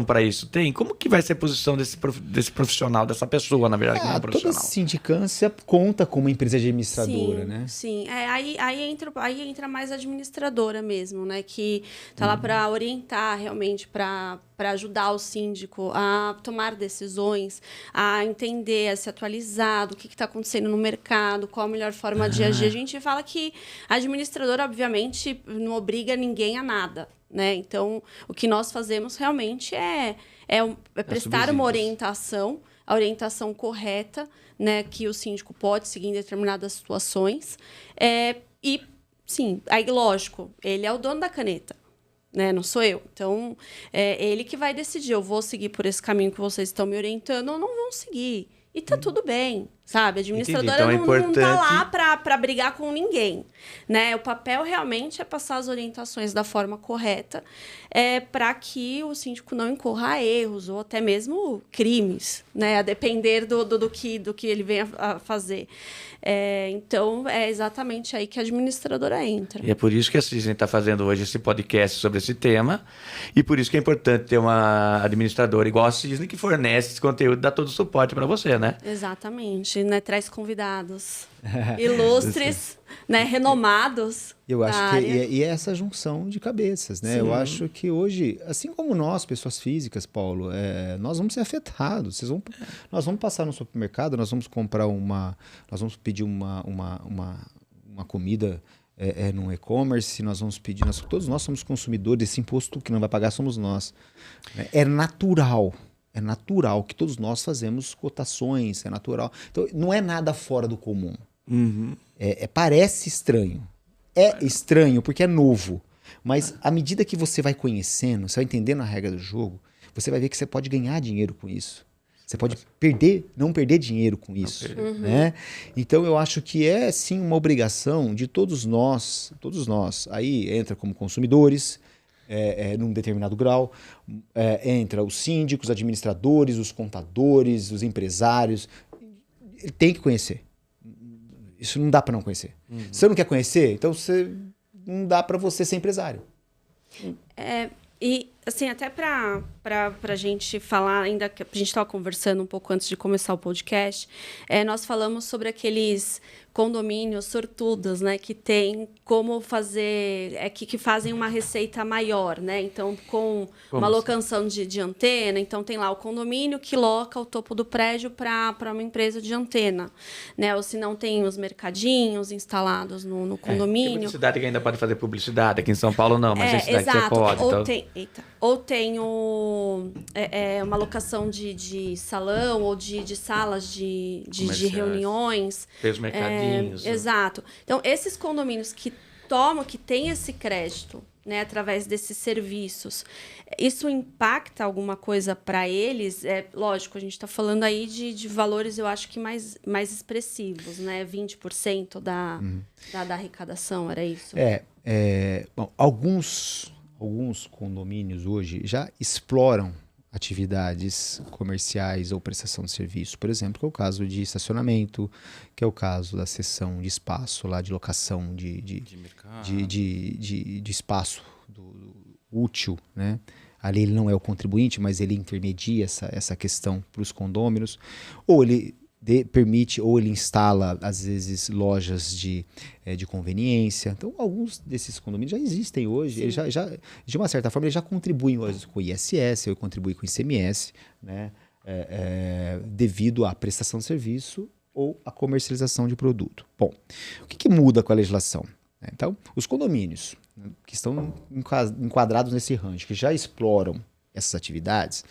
para isso? Tem? Como que vai ser a posição desse profissional, dessa pessoa, na verdade, que não é um profissional? Toda sindicância conta como uma empresa administradora, sim, né? Sim, aí entra mais a administradora mesmo, né? Que tá lá para orientar realmente, para ajudar o síndico a tomar decisões, a entender, a se atualizar do que está acontecendo no mercado, qual a melhor forma de agir. A gente fala que a administradora, obviamente, não obriga ninguém a nada. Né? Então, o que nós fazemos realmente é prestar uma orientação, a orientação correta, né, que o síndico pode seguir em determinadas situações. E, sim, aí, lógico, ele é o dono da caneta. né? Não sou eu. Então, é ele que vai decidir. Eu vou seguir por esse caminho que vocês estão me orientando ou não vão seguir. E tá tudo bem, sabe? A administradora Então, é não importante... tá lá pra brigar com ninguém, né? O papel realmente é passar as orientações da forma correta para que o síndico não incorra a erros ou até mesmo crimes, né? A depender do que ele venha a fazer. Então, é exatamente aí que a administradora entra. E é por isso que a gente está fazendo hoje esse podcast sobre esse tema. E por isso que é importante ter uma administradora igual a Cisne que fornece esse conteúdo e dá todo o suporte para você, né? Exatamente, né? Traz convidados ilustres, né? Renomados. Eu acho da que área. é essa junção de cabeças, né? Sim. Eu acho que hoje, assim como nós, pessoas físicas, Paulo, nós vamos ser afetados. Nós vamos passar no supermercado, nós vamos comprar nós vamos pedir uma comida no e-commerce, nós vamos pedir, todos nós somos consumidores, esse imposto que não vai pagar somos nós. É natural que todos nós fazemos cotações, é natural. Então, não é nada fora do comum. Uhum. Parece estranho. É estranho porque é novo. Mas à medida que você vai conhecendo, você vai entendendo a regra do jogo, você vai ver que você pode ganhar dinheiro com isso. Você pode não perder dinheiro com isso. Né? Então eu acho que é sim uma obrigação de todos nós. Aí entra como consumidores, num determinado grau, entra os síndicos, os administradores, os contadores, os empresários. Ele tem que conhecer. Isso não dá para não conhecer. Se você não quer conhecer, então não dá para você ser empresário. E, assim, até para a gente falar, ainda que a gente estava conversando um pouco antes de começar o podcast, nós falamos sobre aqueles condomínios sortudos, né, que tem como fazer, que fazem uma receita maior, né? Então, com uma locação de antena, então tem lá o condomínio que loca o topo do prédio para uma empresa de antena, né? Ou se não tem os mercadinhos instalados no condomínio. Tem muita cidade que ainda pode fazer publicidade, aqui em São Paulo não, mas tem cidade exato. que você pode. Ou tem uma locação de salão ou de salas de reuniões. Tem os mercadinhos. Exato. Então, esses condomínios que têm esse crédito, né, através desses serviços, isso impacta alguma coisa para eles? Lógico, a gente está falando aí de valores, eu acho que mais expressivos, né? 20% da arrecadação, era isso? Bom, alguns condomínios hoje já exploram atividades comerciais ou prestação de serviço, por exemplo, que é o caso de estacionamento, que é o caso da cessão de espaço lá de locação de espaço útil, né? Ali ele não é o contribuinte, mas ele intermedia essa questão para os condôminos, ou ele permite, ou ele instala, às vezes, lojas de conveniência. Então, alguns desses condomínios já existem hoje. Eles já, de uma certa forma, eles já contribuem hoje com o ISS, ou contribuem com o ICMS, né? Devido à prestação de serviço ou à comercialização de produto. Bom, o que muda com a legislação? Então, os condomínios, né, que estão enquadrados nesse range, que já exploram essas atividades,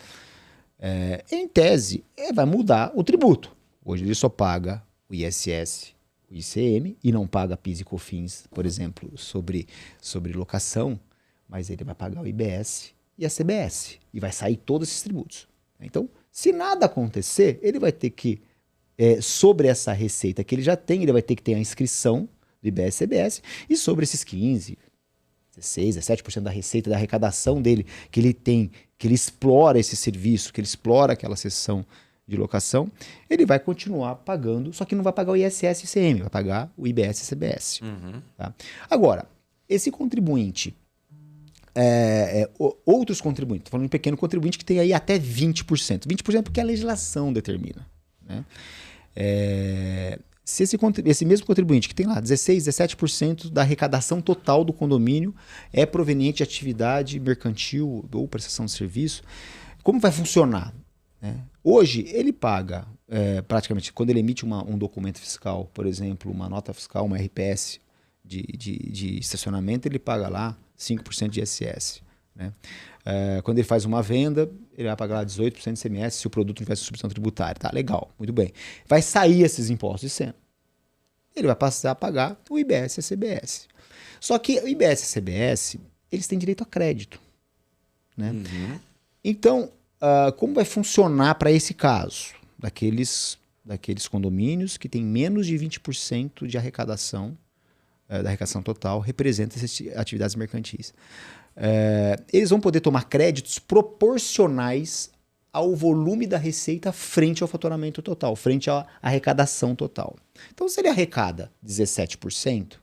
em tese, vai mudar o tributo. Hoje ele só paga o ISS, o ICM, e não paga PIS e COFINS, por exemplo, sobre locação, mas ele vai pagar o IBS e a CBS, e vai sair todos esses tributos. Então, se nada acontecer, ele vai ter que, sobre essa receita que ele já tem, ele vai ter que ter a inscrição do IBS e CBS, e sobre esses 15%, 16%, 17% da receita, da arrecadação dele, que ele tem, que ele explora esse serviço, que ele explora aquela seção de locação, ele vai continuar pagando, só que não vai pagar o ISS e ICM, vai pagar o IBS e CBS. Tá? Agora, esse contribuinte, outros contribuintes, estou falando de pequeno contribuinte que tem aí até 20%. 20% porque a legislação determina. Né? Se esse mesmo contribuinte que tem lá 16, 17% da arrecadação total do condomínio é proveniente de atividade mercantil ou prestação de serviço, como vai funcionar? Hoje, ele paga, praticamente, quando ele emite um documento fiscal, por exemplo, uma nota fiscal, uma RPS de estacionamento, ele paga lá 5% de ISS. Né? Quando ele faz uma venda, ele vai pagar lá 18% de ICMS se o produto não tiver substituição tributária. Tá, legal, muito bem. Vai sair esses impostos de cena. Ele vai passar a pagar o IBS e a CBS. Só que o IBS e a CBS, eles têm direito a crédito. Né? Então, como vai funcionar para esse caso? Daqueles condomínios que têm menos de 20% de arrecadação, da arrecadação total, representa essas atividades mercantis. Eles vão poder tomar créditos proporcionais ao volume da receita frente ao faturamento total, frente à arrecadação total. Então, se ele arrecada 17%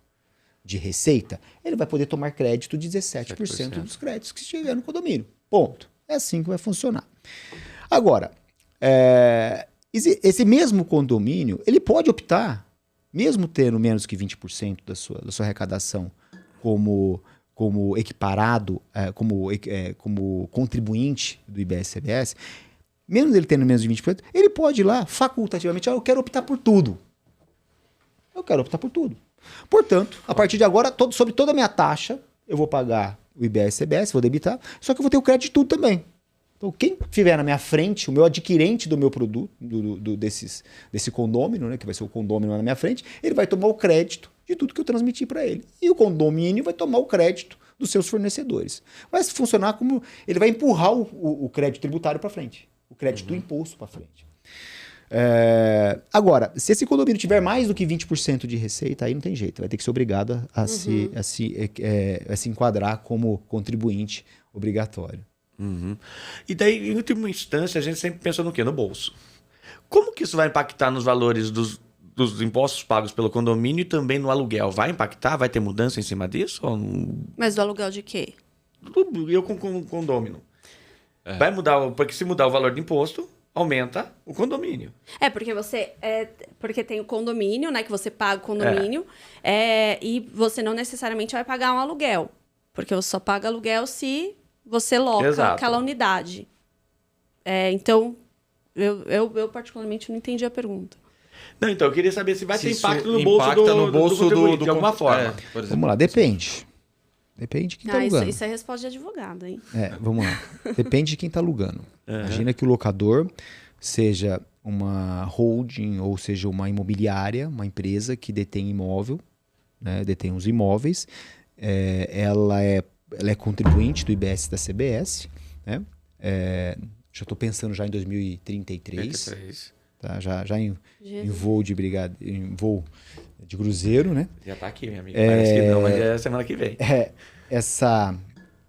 de receita, ele vai poder tomar crédito de 17% dos créditos que estiver no condomínio. Ponto. É assim que vai funcionar. Agora, esse mesmo condomínio, ele pode optar, mesmo tendo menos que 20% da sua arrecadação como equiparado, como contribuinte do IBS-CBS, mesmo ele tendo menos de 20%, ele pode ir lá, facultativamente, eu quero optar por tudo. Eu quero optar por tudo. Portanto, a partir de agora, sobre toda a minha taxa, eu vou pagar o IBS-CBS, vou debitar, só que eu vou ter o crédito de tudo também. Então, quem estiver na minha frente, o meu adquirente do meu produto, desse condômino, né, que vai ser o condômino na minha frente, ele vai tomar o crédito de tudo que eu transmiti para ele. E o condomínio vai tomar o crédito dos seus fornecedores. Vai funcionar como... Ele vai empurrar o crédito tributário para frente. O crédito do imposto para frente. Agora, se esse condomínio tiver mais do que 20% de receita, aí não tem jeito. Vai ter que ser obrigado a se enquadrar como contribuinte obrigatório. E daí, em última instância, a gente sempre pensou no quê? No bolso. Como que isso vai impactar nos valores dos impostos pagos pelo condomínio e também no aluguel? Vai impactar? Vai ter mudança em cima disso? Ou não? Mas do aluguel de quê? Eu com condômino. Vai mudar, porque se mudar o valor do imposto, aumenta o condomínio. Porque tem o condomínio, né? Que você paga o condomínio. E você não necessariamente vai pagar um aluguel. Porque você só paga aluguel se você loca aquela unidade. Então, eu particularmente não entendi a pergunta. Não, então, eu queria saber se vai ter impacto no bolso do contribuinte, de alguma forma. Por exemplo. Vamos lá, depende. Depende de quem está alugando. Isso é resposta de advogado, hein? Vamos lá. Depende de quem está alugando. Imagina que o locador seja uma holding ou seja uma imobiliária, uma empresa que detém imóvel, né, detém os imóveis. Ela é contribuinte do IBS da CBS. Né? Já estou pensando já em 2033. Tá? Já em voo em voo de cruzeiro, né? Já está aqui, minha amiga. Parece que não, mas é semana que vem.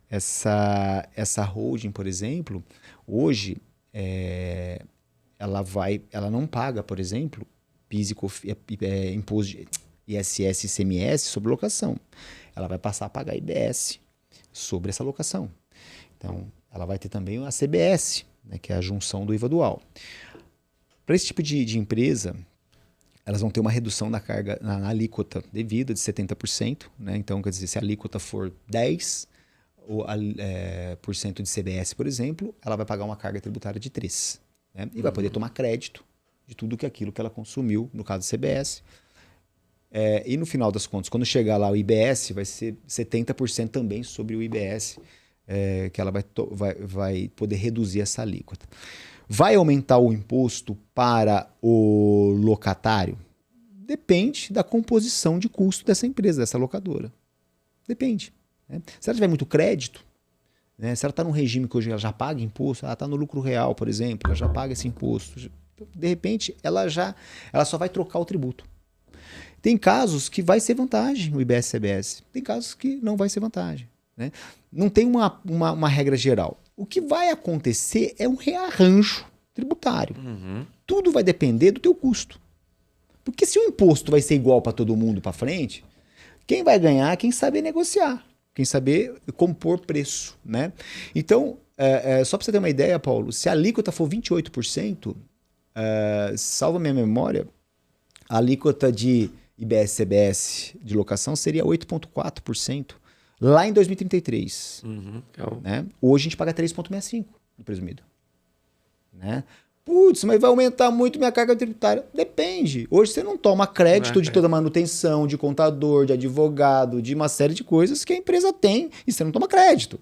Essa holding, por exemplo, hoje ela não paga, por exemplo, PIS e imposto de ISS e ICMS sobre locação. Ela vai passar a pagar IBS sobre essa locação. Então, ela vai ter também a CBS, né, que é a junção do IVA dual. Para esse tipo de empresa, elas vão ter uma redução da carga na alíquota devida de 70%. Né? Então, quer dizer, se a alíquota for 10% por cento de CBS, por exemplo, ela vai pagar uma carga tributária de 3%. Né? E vai poder tomar crédito de tudo aquilo que ela consumiu, no caso do CBS. E no final das contas, quando chegar lá o IBS, vai ser 70% também sobre o IBS, que ela vai poder reduzir essa alíquota. Vai aumentar o imposto para o locatário? Depende da composição de custo dessa empresa, dessa locadora. Depende. Né? Se ela tiver muito crédito, né? Se ela está num regime que hoje ela já paga imposto, ela está no lucro real, por exemplo, ela já paga esse imposto. De repente, ela só vai trocar o tributo. Tem casos que vai ser vantagem o IBS-CBS. Tem casos que não vai ser vantagem. Né? Não tem uma regra geral. O que vai acontecer é um rearranjo tributário. Tudo vai depender do teu custo. Porque se o imposto vai ser igual para todo mundo para frente, quem vai ganhar é quem saber negociar, quem saber compor preço. Né? Então, só para você ter uma ideia, Paulo, se a alíquota for 28%, salva minha memória, a alíquota de IBS-CBS de locação seria 8,4%. Lá em 2033. Né? Hoje a gente paga 3,65% no presumido. Né? Putz, mas vai aumentar muito minha carga tributária. Depende. Hoje você não toma crédito de toda a manutenção, de contador, de advogado, de uma série de coisas que a empresa tem e você não toma crédito.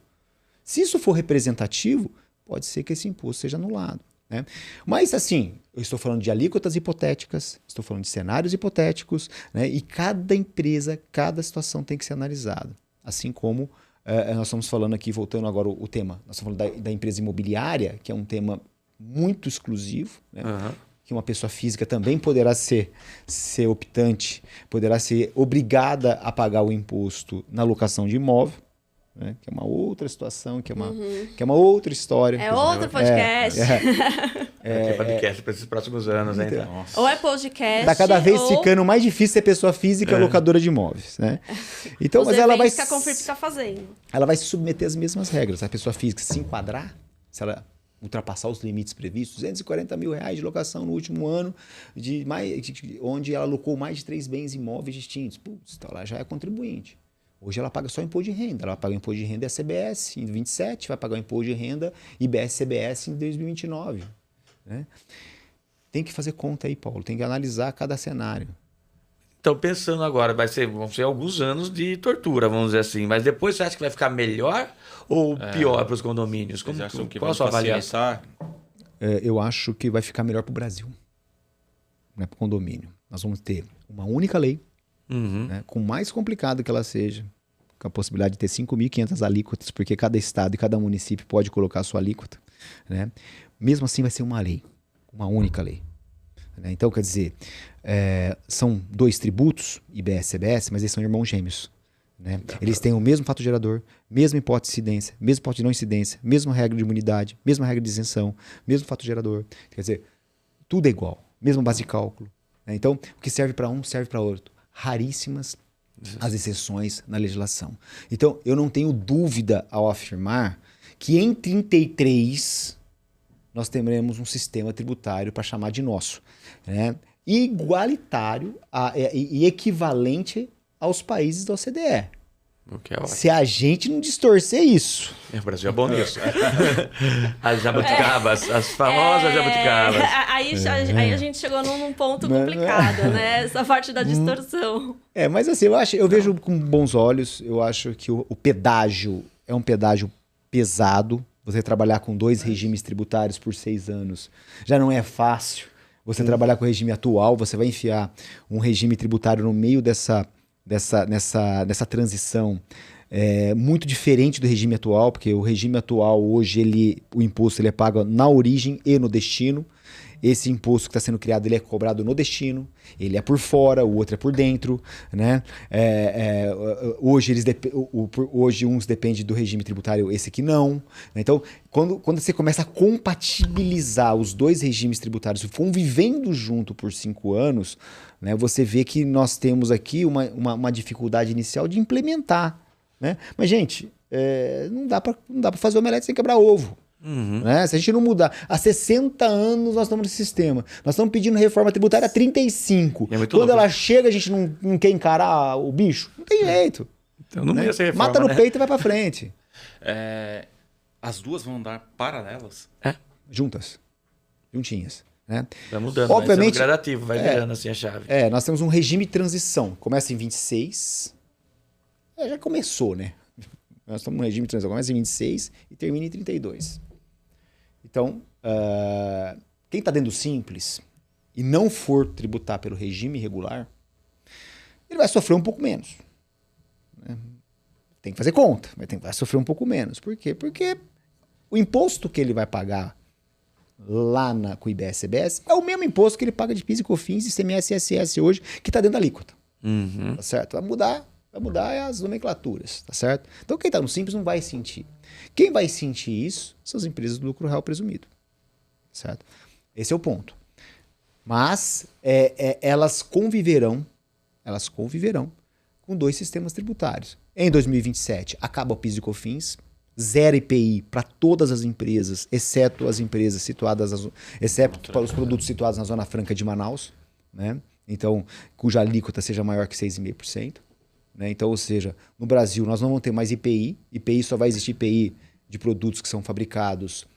Se isso for representativo, pode ser que esse imposto seja anulado. Né? Mas assim, eu estou falando de alíquotas hipotéticas, estou falando de cenários hipotéticos, né? E cada empresa, cada situação tem que ser analisada. Assim como nós estamos falando aqui, voltando agora o tema, nós estamos falando da empresa imobiliária, que é um tema muito exclusivo, né? Que uma pessoa física também poderá ser optante, poderá ser obrigada a pagar o imposto na locação de imóvel, né? Que é uma outra situação, que é uma outra história. É outro podcast. É podcast para esses próximos anos, hein? Então, ou é podcast. tá cada vez ficando mais difícil ser pessoa física locadora de imóveis, né? Então, os mas ela vai que a Confirp está fazendo. Ela vai se submeter às mesmas regras. A pessoa física se enquadrar, se ela ultrapassar os limites previstos, R$240 mil de locação no último ano, onde ela alocou mais de 3 bens imóveis distintos. Putz, então ela já é contribuinte. Hoje ela paga só imposto de renda. Ela paga imposto de renda e CBS em 27, vai pagar o imposto de renda IBS-CBS em 2029. Né? Tem que fazer conta aí, Paulo. Tem que analisar cada cenário. Então, pensando agora, vão ser alguns anos de tortura, vamos dizer assim. Mas depois você acha que vai ficar melhor ou pior para os condomínios? Vocês acham que qual a vai sua avaliação? facilitar? Eu acho que vai ficar melhor para o Brasil, né, para o condomínio. Nós vamos ter uma única lei, né, com mais complicado que ela seja, com a possibilidade de ter 5.500 alíquotas, porque cada estado e cada município pode colocar a sua alíquota. Né? Mesmo assim vai ser uma lei, uma única lei. Né? Então, quer dizer, são 2 tributos, IBS e CBS, mas eles são irmãos gêmeos. Né? Eles têm o mesmo fato gerador, mesma hipótese de incidência, mesmo hipótese de não incidência, mesma regra de imunidade, mesma regra de isenção, mesmo fato gerador. Quer dizer, tudo é igual, mesma base de cálculo. Né? Então, o que serve para um serve para outro. Raríssimas as exceções na legislação. Então, eu não tenho dúvida ao afirmar que em 33 nós teremos um sistema tributário para chamar de nosso, né? Igualitário e equivalente aos países da OCDE. O que é ótimo. Se a gente não distorcer isso. O Brasil é bom nisso. As jabuticabas, as famosas jabuticabas. Aí a gente chegou num ponto complicado, né? Essa parte da distorção. Mas assim, eu vejo com bons olhos. Eu acho que o pedágio é um pedágio pesado. Você trabalhar com 2 regimes tributários por 6 anos já não é fácil. Você trabalhar com o regime atual, você vai enfiar um regime tributário no meio nessa transição muito diferente do regime atual, porque o regime atual hoje, o imposto ele é pago na origem e no destino. Esse imposto que está sendo criado ele é cobrado no destino, ele é por fora, o outro é por dentro. Né? Hoje uns dependem do regime tributário, esse aqui não. Então, quando você começa a compatibilizar os 2 regimes tributários convivendo junto por 5 anos, né, você vê que nós temos aqui uma dificuldade inicial de implementar. Né? Mas, gente, não dá para fazer omelete sem quebrar ovo. Né? Se a gente não mudar, há 60 anos nós estamos nesse sistema. Nós estamos pedindo reforma tributária há 35. Quando ela chega, a gente não quer encarar o bicho? Não tem jeito. Então não ia ser reforma, mata no peito e vai para frente. As duas vão andar paralelas? Juntinhas. Né? Vai mudando, obviamente, vai sendo gradativo, vai virando assim a chave. Nós temos um regime de transição. Começa em 26. Já começou, né? Nós estamos no regime de transição. Começa em 26 e termina em 32. Então, quem está dentro do Simples e não for tributar pelo regime regular, ele vai sofrer um pouco menos. Né? Tem que fazer conta, mas vai sofrer um pouco menos. Por quê? Porque o imposto que ele vai pagar lá com o IBS-CBS é o mesmo imposto que ele paga de PIS e COFINS e ICMS e ISS hoje, que está dentro da alíquota. Tá certo? Vai mudar as nomenclaturas, tá certo? Então quem está no Simples não vai sentir. Quem vai sentir isso são as empresas do lucro real presumido, certo? Esse é o ponto. Mas elas conviverão com 2 sistemas tributários. Em 2027 acaba o PIS e COFINS, 0 IPI para todas as empresas, exceto as empresas exceto para os produtos situados na Zona Franca de Manaus, né? Então, cuja alíquota seja maior que 6,5%. Né? Então, ou seja, no Brasil nós não vamos ter mais IPI. IPI só vai existir IPI de produtos que são fabricados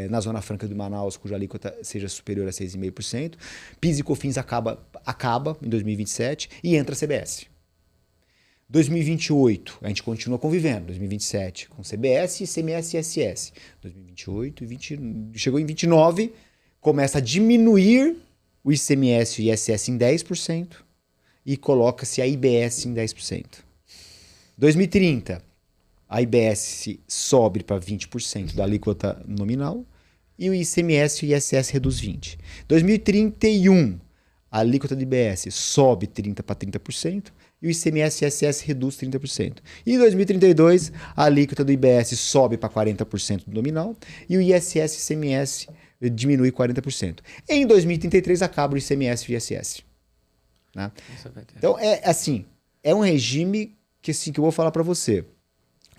na Zona Franca de Manaus, cuja alíquota seja superior a 6,5%. PIS e COFINS acaba em 2027 e entra a CBS. 2028, a gente continua convivendo. 2027 com CBS, ICMS e ISS. 2028 chegou em 29, começa a diminuir o ICMS e o ISS em 10%. E coloca-se a IBS em 10%. 2030, a IBS sobe para 20% da alíquota nominal e o ICMS e o ISS reduz 20%. 2031, a alíquota do IBS sobe 30% para 30% e o ICMS e ISS reduz 30%. E em 2032, a alíquota do IBS sobe para 40% do nominal e o ISS e ICMS diminui 40%. Em 2033, acaba o ICMS e o ISS. Né? Então, é um regime que eu vou falar para você.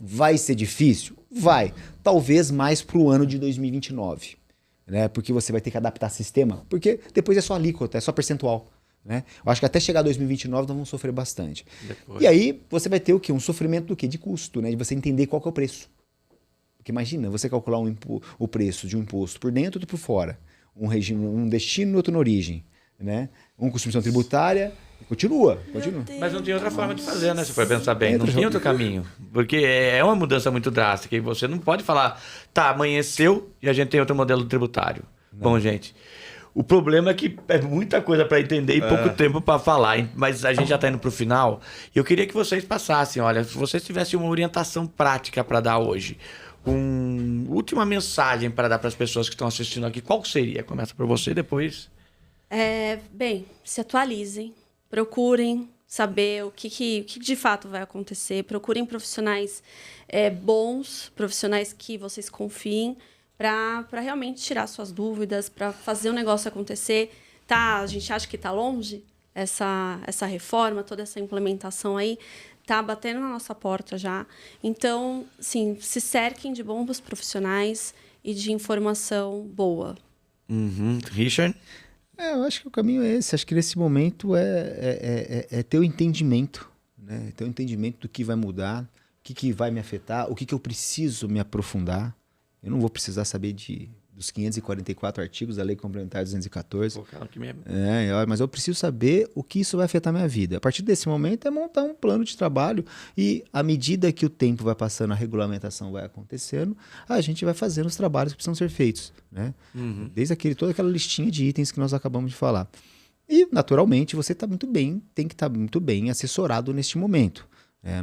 Vai ser difícil? Vai. Talvez mais para o ano de 2029. Né? Porque você vai ter que adaptar sistema. Porque depois é só alíquota, é só percentual. Né? Eu acho que até chegar 2029 nós vamos sofrer bastante. Depois. E aí você vai ter o quê? Um sofrimento do quê? De custo, né? De você entender qual que é o preço. Porque imagina, você calcular o preço de um imposto por dentro e outro por fora. Um regime, um destino e outro na origem. Né? Um com submissão tributária, continua. Mas não tem outra forma de fazer, né? Se for pensar bem, não tem outro caminho. Porque é uma mudança muito drástica e você não pode falar, tá, amanheceu e a gente tem outro modelo tributário. Não. Bom, gente, o problema é que é muita coisa para entender e pouco tempo para falar, mas a gente já está indo para o final e eu queria que vocês passassem, olha, se vocês tivessem uma orientação prática para dar hoje, uma última mensagem para dar para as pessoas que estão assistindo aqui, qual seria? Começa por você, depois... Bem, se atualizem, procurem saber o que de fato vai acontecer, procurem profissionais bons, profissionais que vocês confiem, para realmente tirar suas dúvidas, para fazer o negócio acontecer. A gente acha que está longe essa reforma, toda essa implementação aí, está batendo na nossa porta já. Então, sim, se cerquem de bons profissionais e de informação boa. Richard? Eu acho que o caminho é esse. Acho que nesse momento é ter o entendimento, né? Ter o entendimento do que vai mudar, o que vai me afetar, o que eu preciso me aprofundar. Eu não vou precisar saber dos 544 artigos da Lei Complementar 214. Mas eu preciso saber o que isso vai afetar a minha vida. A partir desse momento é montar um plano de trabalho e, à medida que o tempo vai passando, a regulamentação vai acontecendo, a gente vai fazendo os trabalhos que precisam ser feitos. Né? Desde toda aquela listinha de itens que nós acabamos de falar. E, naturalmente, você tem que estar muito bem assessorado neste momento.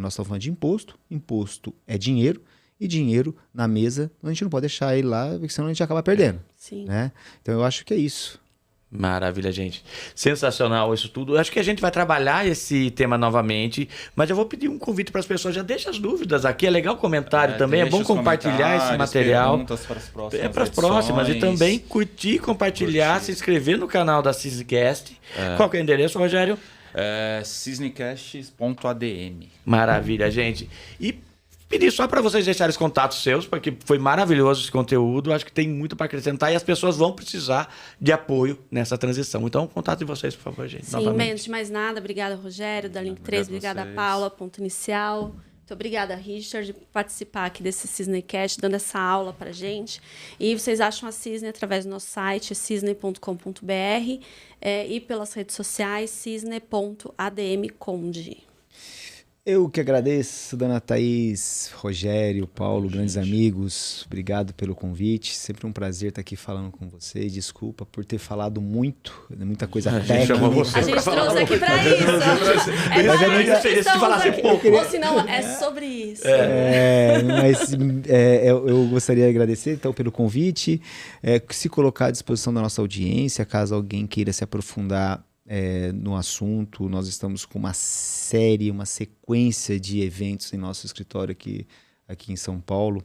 Nós estamos falando de imposto. Imposto é dinheiro. E dinheiro na mesa, a gente não pode deixar ele lá, porque senão a gente acaba perdendo. Sim. Né? Então eu acho que é isso. Maravilha, gente. Sensacional isso tudo. Eu acho que a gente vai trabalhar esse tema novamente, mas eu vou pedir um convite para as pessoas. Já deixa as dúvidas aqui. É legal o comentário também. É bom compartilhar esse material. Para as próximas. E também curtir, compartilhar, se inscrever no canal da Cisnecast. Qual que é o endereço, Rogério? cisnecast.adm. Maravilha, gente. E pedir só para vocês deixarem os contatos seus, porque foi maravilhoso esse conteúdo. Acho que tem muito para acrescentar e as pessoas vão precisar de apoio nessa transição. Então, o contato de vocês, por favor, gente. Sim, menos de mais nada. Obrigada, Rogério, da Link 3. Obrigada, Paula, ponto inicial. Muito obrigada, Richard, por participar aqui desse Cisnecast, dando essa aula para gente. E vocês acham a Cisne através do nosso site, cisne.com.br, e pelas redes sociais, cisne.admconde. Eu que agradeço, dona Thaís, Rogério, Paulo, grandes amigos. Obrigado pelo convite. Sempre um prazer estar aqui falando com vocês. Desculpa por ter falado muita coisa técnica. A gente trouxe aqui para isso. Ou senão, é sobre isso. Eu gostaria de agradecer então pelo convite. Se colocar à disposição da nossa audiência, caso alguém queira se aprofundar no assunto. Nós estamos com uma sequência de eventos em nosso escritório aqui em São Paulo.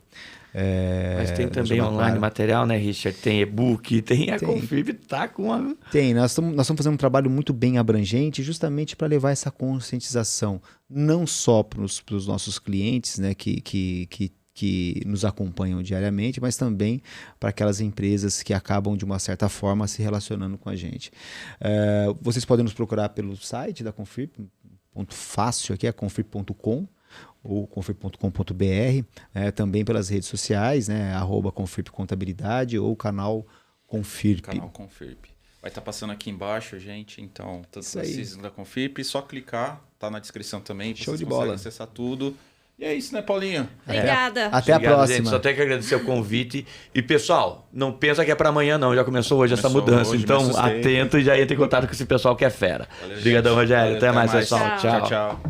Mas tem também online material, né, Richard? Tem e-book, tem a Confirp, tá com a... Tem, nós estamos fazendo um trabalho muito bem abrangente justamente para levar essa conscientização não só para os nossos clientes, né, que nos acompanham diariamente, mas também para aquelas empresas que acabam, de uma certa forma, se relacionando com a gente. Vocês podem nos procurar pelo site da Confirp, ponto fácil aqui é confirp.com ou confirp.com.br, também pelas redes sociais, né, @Confirp Contabilidade ou canal Confirp. Canal Confirp. Vai estar passando aqui embaixo, gente, então, tanto a Cisne da Confirp, só clicar, tá na descrição também, show de bola, acessar tudo. E é isso, né, Paulinha? Obrigada. Até a próxima. Gente, só tenho que agradecer o convite. E, pessoal, não pensa que é para amanhã, não. Já começou hoje essa mudança. Hoje, então, atento e já entra em contato com esse pessoal que é fera. Obrigadão, Rogério. Até mais, pessoal. Tchau.